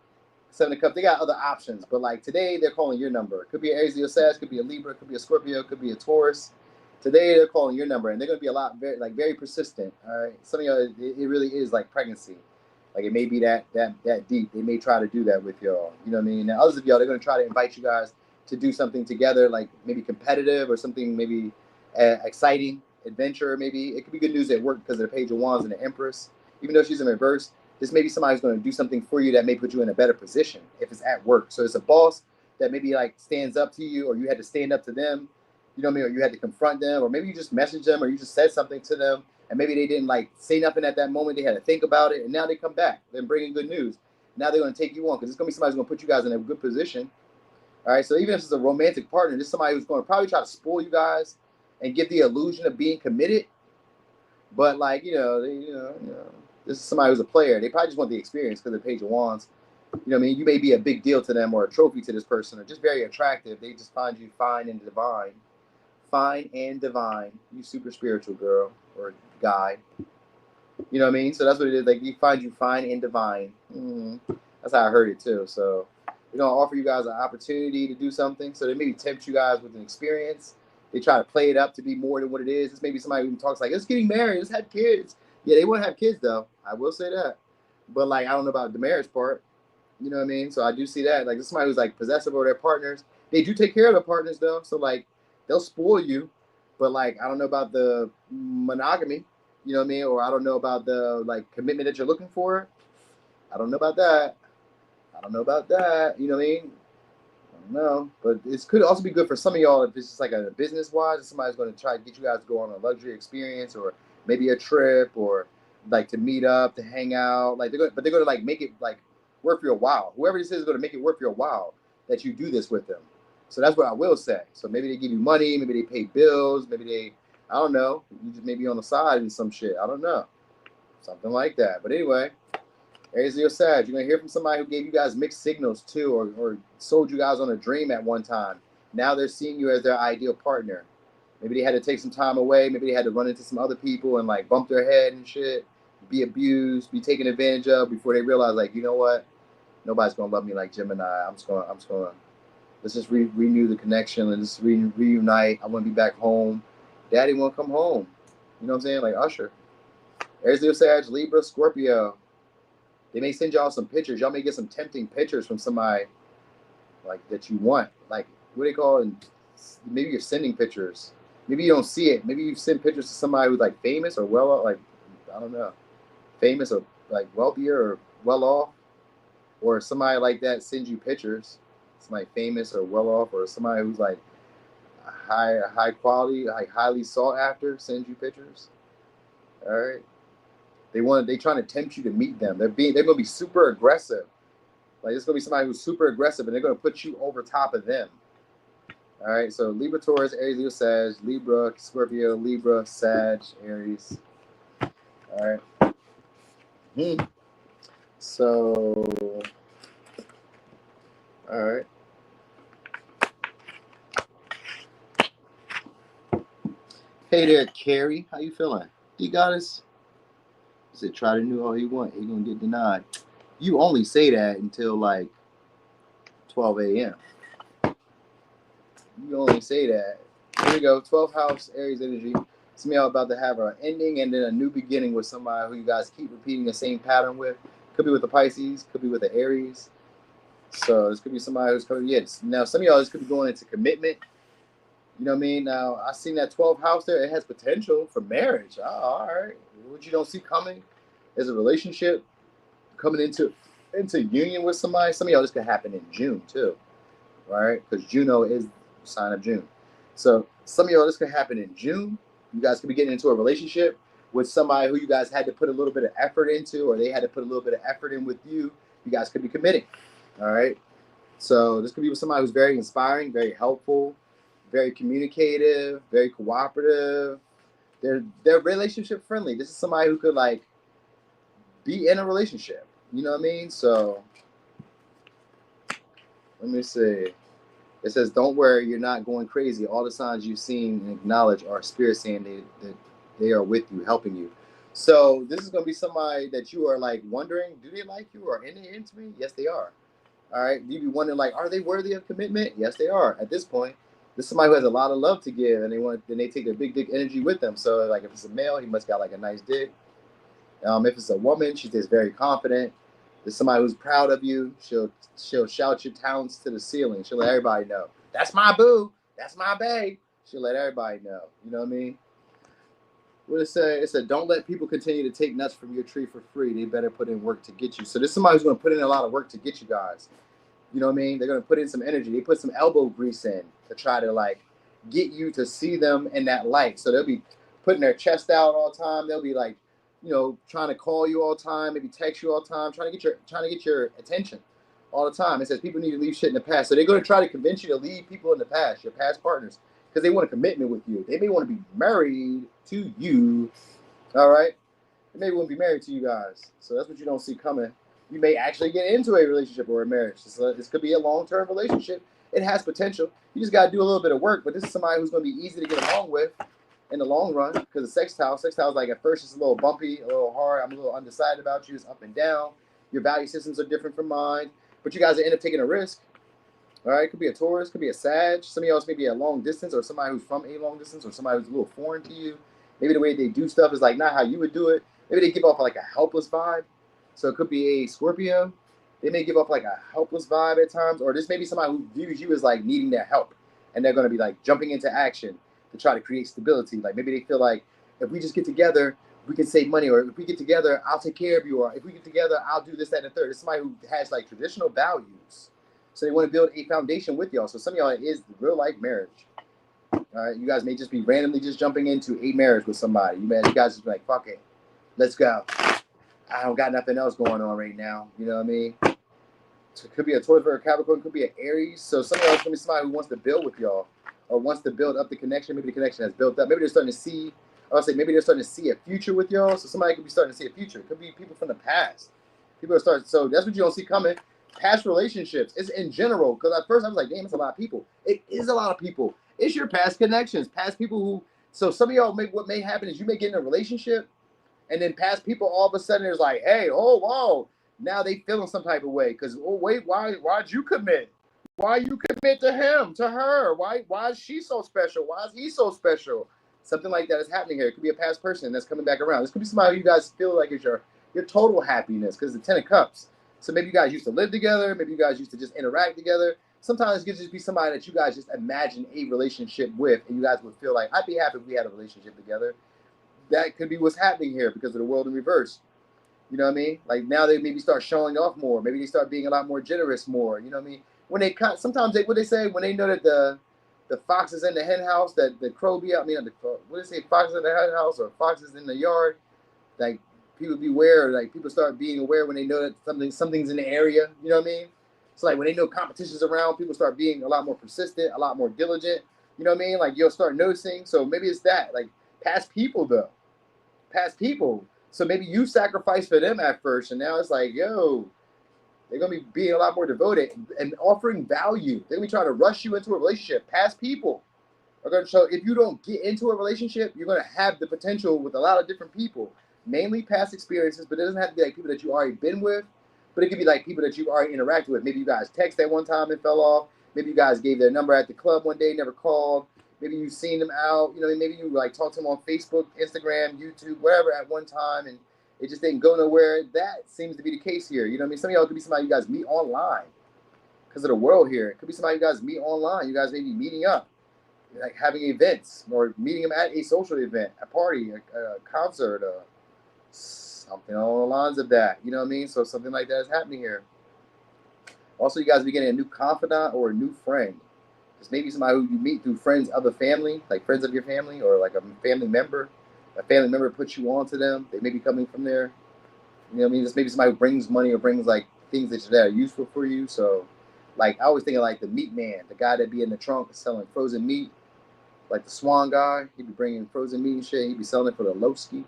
Seven of Cups. They got other options, but like today they're calling your number. It could be an Aries, Leo, Sag. Could be a Libra. Could be a Scorpio. Could be a Taurus. Today they're calling your number, and they're going to be very persistent. All right. Some of y'all, it really is like pregnancy. Like it may be that deep. They may try to do that with y'all. You know what I mean? Now others of y'all, they're gonna try to invite you guys to do something together, like maybe competitive or something, maybe exciting adventure. Maybe it could be good news at work because of the Page of Wands and the Empress. Even though she's in reverse, this may be somebody who's going to do something for you that may put you in a better position if it's at work. So it's a boss that maybe like stands up to you, or you had to stand up to them. You know what I mean? Or you had to confront them, or maybe you just messaged them, or you just said something to them, and maybe they didn't like say nothing at that moment. They had to think about it, and now they come back. They're bringing good news. Now they're going to take you on because it's going to be somebody who's going to put you guys in a good position. All right. So even if it's a romantic partner, this is somebody who's going to probably try to spoil you guys and give the illusion of being committed. But like this is somebody who's a player. They probably just want the experience because of the Page of Wands. You know what I mean? You may be a big deal to them or a trophy to this person or just very attractive. They just find you fine and divine. Fine and divine. You super spiritual girl or guy. You know what I mean? So that's what it is. Like, he finds you fine and divine. That's how I heard it too. So we're going to offer you guys an opportunity to do something. So they maybe tempt you guys with an experience. They try to play it up to be more than what it is. This may be somebody who talks like, let's getting married, let's have kids. Yeah, they won't have kids though. I will say that. But like, I don't know about the marriage part. You know what I mean? So I do see that. Like, this is somebody who's like possessive over their partners. They do take care of their partners though. So like, they'll spoil you. But like, I don't know about the monogamy. You know what I mean? Or I don't know about the like commitment that you're looking for. I don't know about that. I don't know about that. You know what I mean? I don't know. But it could also be good for some of y'all if it's just like a business wise. If somebody's going to try to get you guys to go on a luxury experience or maybe a trip or like to meet up, to hang out. Like they're going to like make it like worth your while. Whoever this is going to make it worth your while that you do this with them. So that's what I will say. So maybe they give you money, maybe they pay bills, maybe they, I don't know, you just maybe on the side and some shit. I don't know. Something like that. But anyway, Aries, Leo, Sag, you're going to hear from somebody who gave you guys mixed signals too, or sold you guys on a dream at one time. Now they're seeing you as their ideal partner. Maybe they had to take some time away. Maybe they had to run into some other people and like bump their head and shit, be abused, be taken advantage of before they realize like, you know what? Nobody's going to love me like Gemini. I'm just going to let's just renew the connection. Let's just reunite. I want to be back home. Daddy want to come home. You know what I'm saying? Like Usher. Aries, Leo, Sag, Libra, Scorpio. They may send y'all some pictures. Y'all may get some tempting pictures from somebody like that you want. Like, what do they call it? Maybe you're sending pictures. Maybe you don't see it. Maybe you send pictures to somebody who's like famous or well, like, I don't know, famous or like wealthier or well off. Or somebody like that sends you pictures. Somebody famous or well off, or somebody who's like high quality, like highly sought after, sends you pictures. All right. They trying to tempt you to meet them. They're gonna be super aggressive. Like it's gonna be somebody who's super aggressive, and they're gonna put you over top of them. All right. So Libra, Taurus, Aries, Leo, Sag, Libra, Scorpio, Libra, Sag, Aries. All right. So, all right. Hey there, Carrie. How you feeling? You got us? He said, try to do all you want. You're going to get denied. You only say that until like 12 a.m. You only say that. Here we go. 12th house, Aries energy. Some of y'all about to have an ending and then a new beginning with somebody who you guys keep repeating the same pattern with. Could be with the Pisces. Could be with the Aries. So this could be somebody who's coming. Yes. Now, some of y'all, this could be going into commitment. You know what I mean? Now, I seen that 12th house there. It has potential for marriage. Oh, all right. What you don't see coming is a relationship coming into union with somebody. Some of y'all, this could happen in June, too. Right? Because Juno is the sign of June. So some of y'all, this could happen in June. You guys could be getting into a relationship with somebody who you guys had to put a little bit of effort into, or they had to put a little bit of effort in with you. You guys could be committing. All right? So this could be with somebody who's very inspiring, very helpful, very communicative, very cooperative. They're relationship friendly. This is somebody who could like be in a relationship. You know what I mean? So let me see. It says, don't worry, you're not going crazy. All the signs you've seen and acknowledge are spirit saying that they are with you, helping you. So this is going to be somebody that you are like wondering, do they like you or are they into me? Yes, they are. All right. You be wondering like, are they worthy of commitment? Yes, they are. At this point, this is somebody who has a lot of love to give, and they take their big dick energy with them. So like, if it's a male, he must got like a nice dick. If it's a woman, she stays very confident. If it's somebody who's proud of you, she'll shout your talents to the ceiling. She'll let everybody know. That's my boo. That's my bae. She'll let everybody know. You know what I mean? What it say? It said, don't let people continue to take nuts from your tree for free. They better put in work to get you. So this is somebody who's going to put in a lot of work to get you guys. You know what I mean? They're going to put in some energy. They put some elbow grease in to try to like get you to see them in that light. So they'll be putting their chest out all the time. They'll be like, you know, trying to call you all the time, maybe text you all the time, trying to get your attention all the time. It says people need to leave shit in the past. So they're going to try to convince you to leave people in the past, your past partners, because they want a commitment with you. They may want to be married to you. All right? They may want to be married to you guys. So that's what you don't see coming. You may actually get into a relationship or a marriage. This could be a long-term relationship. It has potential. You just got to do a little bit of work. But this is somebody who's going to be easy to get along with in the long run, because the sextile is like at first it's a little bumpy, a little hard. I'm a little undecided about you. It's up and down. Your value systems are different from mine. But you guys will end up taking a risk. All right, it could be a Taurus, could be a Sag. Some of y'all may be a long distance, or somebody who's from a long distance, or somebody who's a little foreign to you. Maybe the way they do stuff is like not how you would do it. Maybe they give off like a helpless vibe. So it could be a Scorpio. They may give off like a helpless vibe at times, or this may be somebody who views you as like needing their help, and they're going to be like jumping into action to try to create stability. Like maybe they feel like if we just get together, we can save money, or if we get together, I'll take care of you, or if we get together, I'll do this, that, and the third. It's somebody who has like traditional values. So they want to build a foundation with y'all. So some of y'all is real life marriage. All right, you guys may just be randomly just jumping into a marriage with somebody. You guys just be like, fuck it, let's go. I don't got nothing else going on right now. You know what I mean? So it could be a Taurus or a Capricorn, could be an Aries. So some of y'all is gonna be somebody who wants to build with y'all, or wants to build up the connection. Maybe the connection has built up. Maybe they're starting to see. I'll say maybe they're starting to see a future with y'all. So somebody could be starting to see a future. It could be people from the past. People are starting. So that's what you don't see coming. Past relationships. It's in general. Because at first I was like, damn, it's a lot of people. It is a lot of people. It's your past connections, past people who. So some of y'all, what may happen is you may get in a relationship, and then past people all of a sudden is like, hey, oh, whoa. Now they feeling some type of way. Because, oh, wait, why'd you commit? Why you commit to him, to her? Why is she so special? Why is he so special? Something like that is happening here. It could be a past person that's coming back around. This could be somebody you guys feel like is your total happiness, because the Ten of Cups. So maybe you guys used to live together. Maybe you guys used to just interact together. Sometimes it could just be somebody that you guys just imagine a relationship with, and you guys would feel like, I'd be happy if we had a relationship together. That could be what's happening here because of the world in reverse. You know what I mean? Like now they maybe start showing off more. Maybe they start being a lot more generous more. You know what I mean? When they cut, sometimes what they say when they know that the fox is in the hen house, that the crow be out. I mean, what do they say? Fox in the hen house or foxes in the yard. Like people beware. Like people start being aware when they know that something's in the area. You know what I mean? So like when they know competition's around, people start being a lot more persistent, a lot more diligent. You know what I mean? Like you'll start noticing. So maybe it's that. Like past people though. Past people. So maybe you sacrificed for them at first, and now it's like, yo, they're going to be being a lot more devoted and offering value. They're going to be trying to rush you into a relationship. Past people are going to show, if you don't get into a relationship, you're going to have the potential with a lot of different people, mainly past experiences, but it doesn't have to be like people that you already been with, but it could be like people that you've already interacted with. Maybe you guys texted at one time and fell off. Maybe you guys gave their number at the club one day, never called. Maybe you've seen them out. You know, maybe you like talked to them on Facebook, Instagram, YouTube, wherever at one time, and it just didn't go nowhere. That seems to be the case here. You know what I mean? Some of y'all could be somebody you guys meet online because of the world here. It could be somebody you guys meet online. You guys may be meeting up, like having events or meeting them at a social event, a party, a concert, something along the lines of that. You know what I mean? So something like that is happening here. Also, you guys be getting a new confidant or a new friend. It's maybe somebody who you meet through friends of the family, like friends of your family, or like a family member. A family member puts you on to them. They may be coming from there. You know what I mean? Just maybe somebody who brings money or brings like things that are useful for you. So, like I always think of like the meat man, the guy that be in the trunk selling frozen meat, like the Swan guy. He'd be bringing frozen meat and shit. He'd be selling it for the Lowski.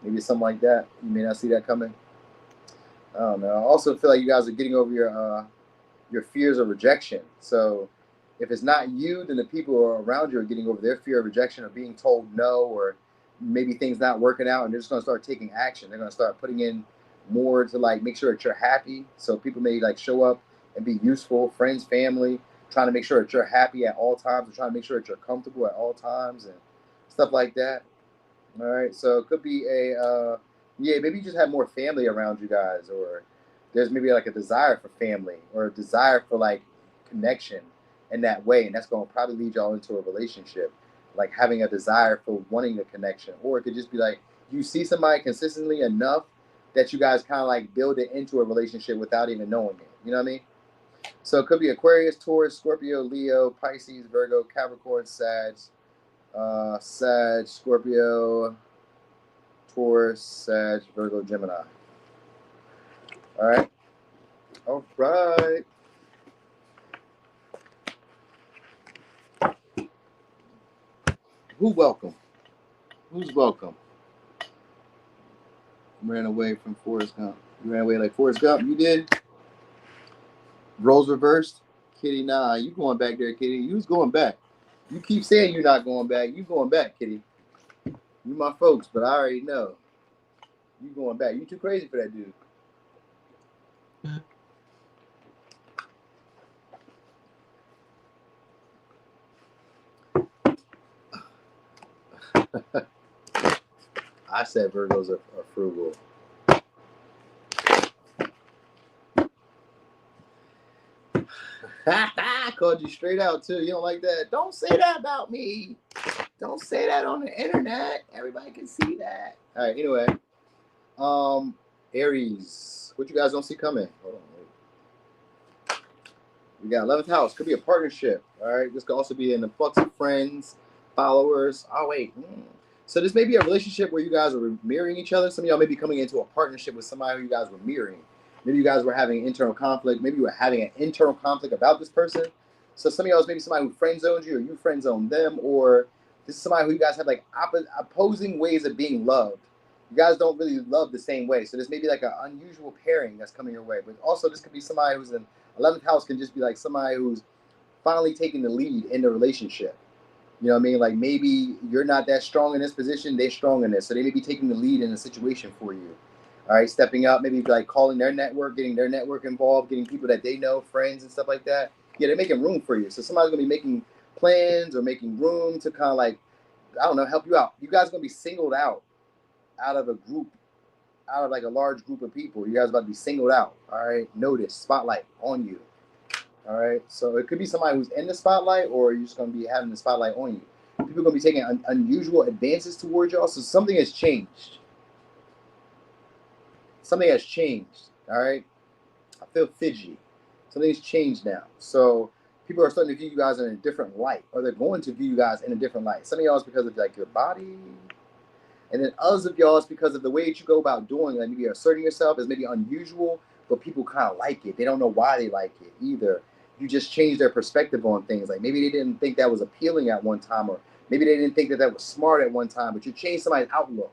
Maybe something like that. You may not see that coming. I don't know. I also feel like you guys are getting over your fears of rejection. So if it's not you, then the people around you are getting over their fear of rejection or being told no, or maybe things not working out, and they're just going to start taking action. They're going to start putting in more to like make sure that you're happy. So people may like show up and be useful, friends, family, trying to make sure that you're happy at all times, and trying to make sure that you're comfortable at all times and stuff like that. All right. So it could be a Yeah, maybe you just have more family around you guys, or there's maybe like a desire for family or a desire for like connection in that way, and that's going to probably lead y'all into a relationship, like having a desire for wanting a connection, or it could just be like you see somebody consistently enough that you guys kind of like build it into a relationship without even knowing it. You know what I mean? So it could be Aquarius, Taurus, Scorpio, Leo, Pisces, Virgo, Capricorn, Sag, Scorpio, Taurus, Sag, Virgo, Gemini. All right. All right. Who welcome? Who's welcome? Ran away from Forrest Gump. You ran away like Forrest Gump. You did. Roles reversed. Kitty, nah. You going back there, Kitty. You was going back. You keep saying you're not going back. You going back, Kitty. You my folks, but I already know. You going back. You too crazy for that dude. I said Virgos are frugal. I called you straight out too. You don't like that? Don't say that about me. Don't say that on the internet. Everybody can see that. All right. Anyway, Aries. What you guys don't see coming? Hold on. Wait. We got 11th house. Could be a partnership. All right. This could also be an influx of friends, followers. Oh wait. So this may be a relationship where you guys are mirroring each other. Some of y'all may be coming into a partnership with somebody who you guys were mirroring. Maybe you guys were having internal conflict. Maybe you were having an internal conflict about this person. So some of y'all is maybe somebody who friend zoned you, or you friend zoned them, or this is somebody who you guys have like opposing ways of being loved. You guys don't really love the same way. So this may be like an unusual pairing that's coming your way. But also this could be somebody who's in 11th house, can just be like somebody who's finally taking the lead in the relationship. You know what I mean? Like maybe you're not that strong in this position, they're strong in this. So they may be taking the lead in a situation for you. All right, stepping up, maybe like calling their network, getting their network involved, getting people that they know, friends and stuff like that. Yeah, they're making room for you. So somebody's gonna be making plans or making room to kind of like, I don't know, help you out. You guys are gonna be singled out of a group, out of like a large group of people. You guys are about to be singled out. All right, notice, spotlight on you. All right, so it could be somebody who's in the spotlight, or you're just gonna be having the spotlight on you. People are gonna be taking unusual advances towards y'all. So something has changed. Something has changed. All right, I feel fidgety. Something's changed now. So people are starting to view you guys in a different light, or they're going to view you guys in a different light. Some of y'all is because of like your body, and then others of y'all is because of the way that you go about doing, like maybe asserting yourself is maybe unusual, but people kind of like it. They don't know why they like it either. You just change their perspective on things. Like maybe they didn't think that was appealing at one time, or maybe they didn't think that that was smart at one time, but you changed somebody's outlook.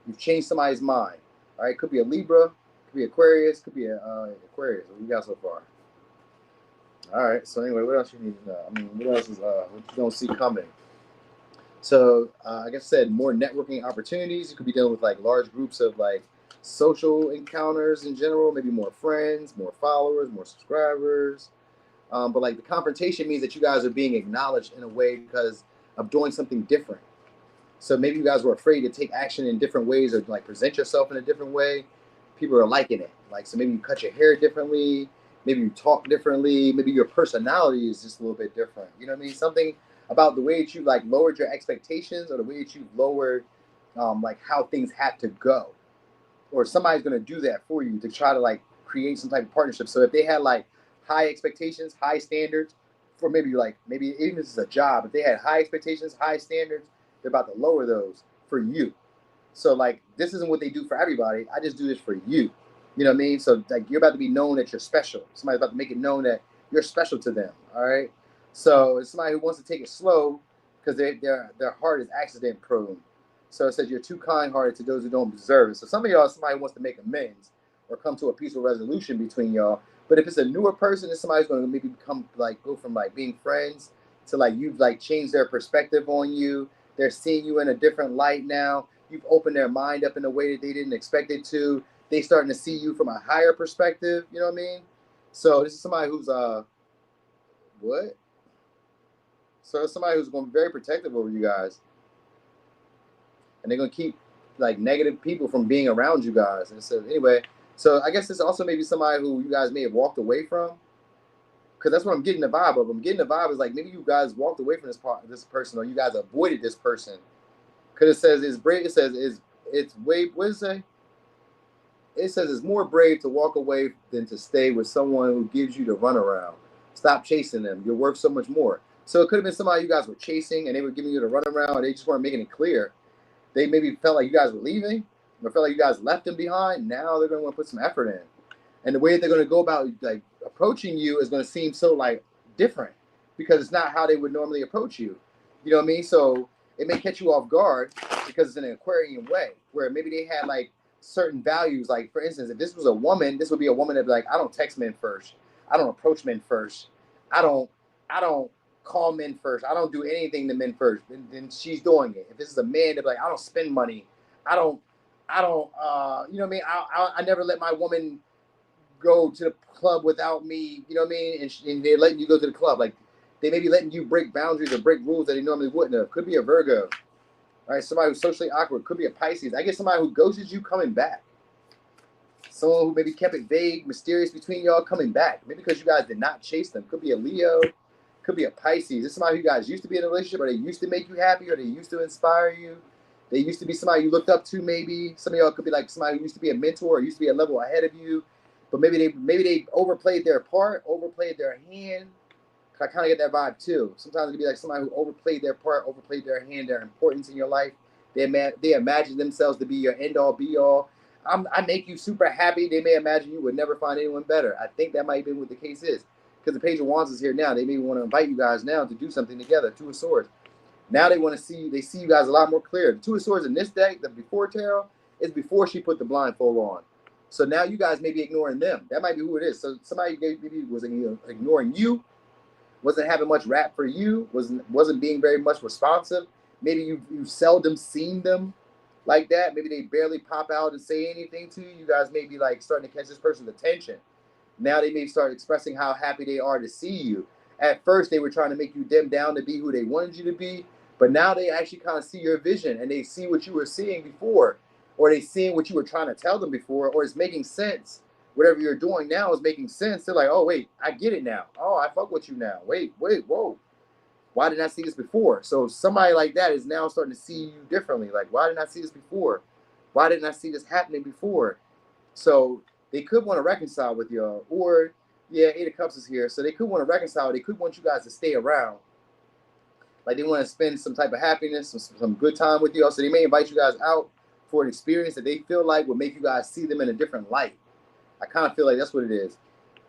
You've changed somebody's mind. All right, could be a Libra, could be Aquarius, could be a Aquarius. What we got so far? All right. So anyway, what else you need to know? I mean, what else is what you don't see coming? So like I said, more networking opportunities. You could be dealing with like large groups of like social encounters in general. Maybe more friends, more followers, more subscribers. But like the confrontation means that you guys are being acknowledged in a way because of doing something different. So maybe you guys were afraid to take action in different ways, or like present yourself in a different way. People are liking it. Like, so maybe you cut your hair differently. Maybe you talk differently. Maybe your personality is just a little bit different. You know what I mean? Something about the way that you like lowered your expectations, or the way that you lowered like how things had to go. Or somebody's going to do that for you to try to like create some type of partnership. So if they had like high expectations, high standards for maybe even if it's a job, if they had high expectations, high standards, they're about to lower those for you. So like this isn't what they do for everybody. I just do this for you. You know what I mean? So like you're about to be known that you're special. Somebody's about to make it known that you're special to them. All right. So it's somebody who wants to take it slow because their heart is accident prone. So it says you're too kind-hearted to those who don't deserve it. So some of y'all, somebody wants to make amends or come to a peaceful resolution between y'all. But if it's a newer person, it's somebody's going to maybe become like go from like being friends to like you've like changed their perspective on you. They're seeing you in a different light now. You've opened their mind up in a way that they didn't expect it to. They starting to see you from a higher perspective. You know what I mean? So this is somebody who's what? So it's somebody who's going to be very protective over you guys, and they're going to keep like negative people from being around you guys. And so anyway, so I guess this also may be somebody who you guys may have walked away from, because that's what I'm getting the vibe of. I'm getting the vibe is like maybe you guys walked away from this person, or you guys avoided this person. Because it says it's brave. It says it's way. What does it say? It says it's more brave to walk away than to stay with someone who gives you the runaround. Stop chasing them. You're worth so much more. So it could have been somebody you guys were chasing and they were giving you the runaround, and they just weren't making it clear. They maybe felt like you guys were leaving, or felt like you guys left them behind. Now they're going to want to put some effort in. And the way they're going to go about like approaching you is going to seem so like different, because it's not how they would normally approach you. You know what I mean? So it may catch you off guard because it's in an Aquarian way, where maybe they had like certain values. Like for instance, if this was a woman, this would be a woman that'd be like, I don't text men first. I don't approach men first. I don't call men first. I don't do anything to men first. Then she's doing it. If this is a man, they'd be like, I don't spend money. I don't you know what I mean? I never let my woman go to the club without me, you know what I mean? And they're letting you go to the club. Like they may be letting you break boundaries or break rules that they normally wouldn't have. Could be a Virgo, all right? Somebody who's socially awkward. Could be a Pisces. I get somebody who ghosted you coming back. Someone who maybe kept it vague, mysterious between y'all coming back. Maybe because you guys did not chase them. Could be a Leo. Could be a Pisces. This is somebody who you guys used to be in a relationship, or they used to make you happy, or they used to inspire you. They used to be somebody you looked up to. Maybe some of y'all could be like somebody who used to be a mentor, or used to be a level ahead of you. But maybe they overplayed their part, overplayed their hand. I kind of get that vibe too. Sometimes it'd be like somebody who overplayed their part, overplayed their hand, their importance in your life. They imagine themselves to be your end all be all. I make you super happy. They may imagine you would never find anyone better. I think that might be what the case is, because the Page of Wands is here now. They may want to invite you guys now to do something together. Two of Swords. Now they want to see. They see you guys a lot more clear. The Two of Swords in this deck, the before tarot, is before she put the blindfold on. So now you guys may be ignoring them. That might be who it is. So somebody maybe was ignoring you, wasn't having much rap for you, wasn't being very much responsive. Maybe you seldom seen them like that. Maybe they barely pop out and say anything to you. You guys may be like starting to catch this person's attention. Now they may start expressing how happy they are to see you. At first they were trying to make you dim down to be who they wanted you to be, but now they actually kind of see your vision, and they see what you were seeing before, or they seeing what you were trying to tell them before, or it's making sense. Whatever you're doing now is making sense. They're like, oh, wait, I get it now. Oh, I fuck with you now. Wait, whoa. Why didn't I see this before? So somebody like that is now starting to see you differently. Like, why didn't I see this before? Why didn't I see this happening before? So they could want to reconcile with y'all. Or, yeah, Eight of Cups is here. So they could want to reconcile. They could want you guys to stay around. Like they want to spend some type of happiness, some good time with you. So they may invite you guys out for an experience that they feel like will make you guys see them in a different light. I kind of feel like that's what it is.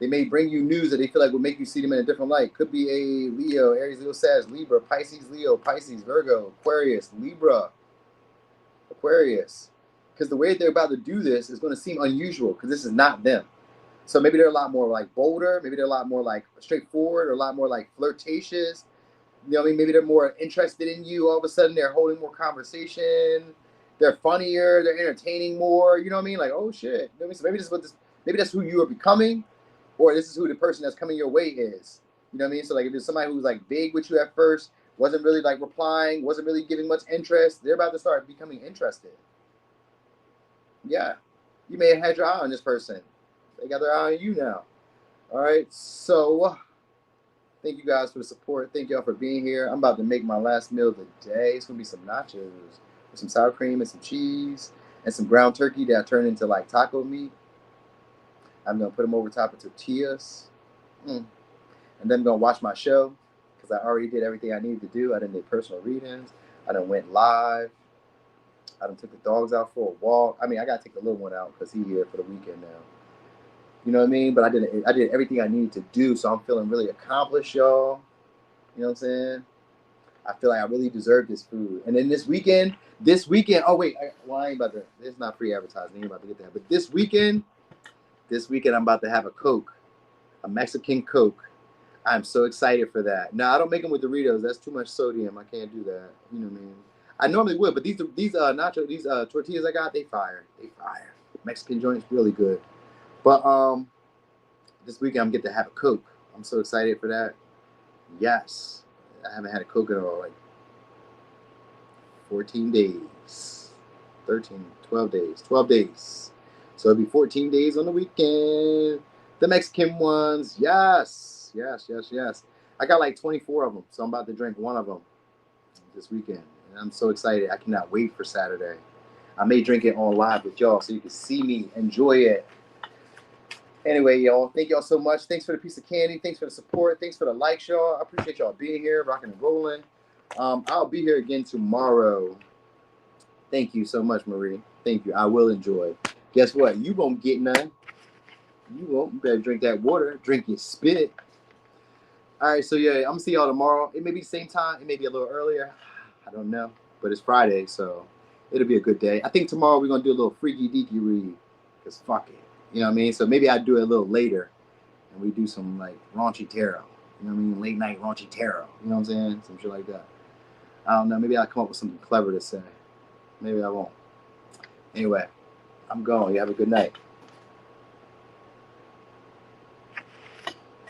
They may bring you news that they feel like will make you see them in a different light. Could be a Leo, Aries, Leo, Sag, Libra, Pisces, Leo, Pisces, Virgo, Aquarius, Libra, Aquarius. Because the way they're about to do this is going to seem unusual, because this is not them. So maybe they're a lot more like bolder. Maybe they're a lot more like straightforward, or a lot more like flirtatious. You know what I mean? Maybe they're more interested in you. All of a sudden, they're holding more conversation. They're funnier. They're entertaining more. You know what I mean? Like, oh shit. So maybe this is what this. Maybe that's who you are becoming, or this is who the person that's coming your way is. You know what I mean? So like, if it's somebody who's like vague with you at first, wasn't really like replying, wasn't really giving much interest, they're about to start becoming interested. Yeah, you may have had your eye on this person. They got their eye on you now. All right, so thank you guys for the support. Thank y'all for being here. I'm about to make my last meal of the day. It's gonna be some nachos with some sour cream and some cheese and some ground turkey that I turned into like taco meat. I'm gonna put them over top of tortillas, and then I'm gonna watch my show, because I already did everything I needed to do. I done did personal readings. I done went live. I done took the dogs out for a walk. I mean, I gotta take the little one out because he's here for the weekend now. You know what I mean? But I did everything I needed to do, so I'm feeling really accomplished, y'all. You know what I'm saying? I feel like I really deserve this food. And then this weekend, oh wait, I ain't about to. It's not free advertising. I ain't about to get that. But this weekend, I'm about to have a Coke, a Mexican Coke. I'm so excited for that. Now, I don't make them with Doritos. That's too much sodium. I can't do that. You know what I mean? I normally would, but these tortillas I got, they fire. Mexican joints, really good. But this weekend I'm getting to have a Coke. I'm so excited for that. Yes, I haven't had a Coke in like 14 days. 13, 12 days. 12 days. So it'll be 14 days on the weekend. The Mexican ones. Yes. Yes, yes, yes. I got like 24 of them. So I'm about to drink one of them this weekend. And I'm so excited. I cannot wait for Saturday. I may drink it on live with y'all so you can see me enjoy it. Anyway, y'all, thank y'all so much. Thanks for the piece of candy. Thanks for the support. Thanks for the likes, y'all. I appreciate y'all being here, rocking and rolling. I'll be here again tomorrow. Thank you so much, Marie. Thank you. I will enjoy. Guess what? You won't get none. You won't. You better drink that water. Drink your spit. All right, so yeah, I'm going to see y'all tomorrow. It may be the same time. It may be a little earlier. I don't know. But it's Friday, so it'll be a good day. I think tomorrow we're going to do a little freaky deaky read. Because fuck it. You know what I mean? So maybe I do it a little later. And we do some, like, raunchy tarot. You know what I mean? Late night raunchy tarot. You know what I'm saying? Some shit like that. I don't know. Maybe I'll come up with something clever to say. Maybe I won't. Anyway, I'm going. You have a good night.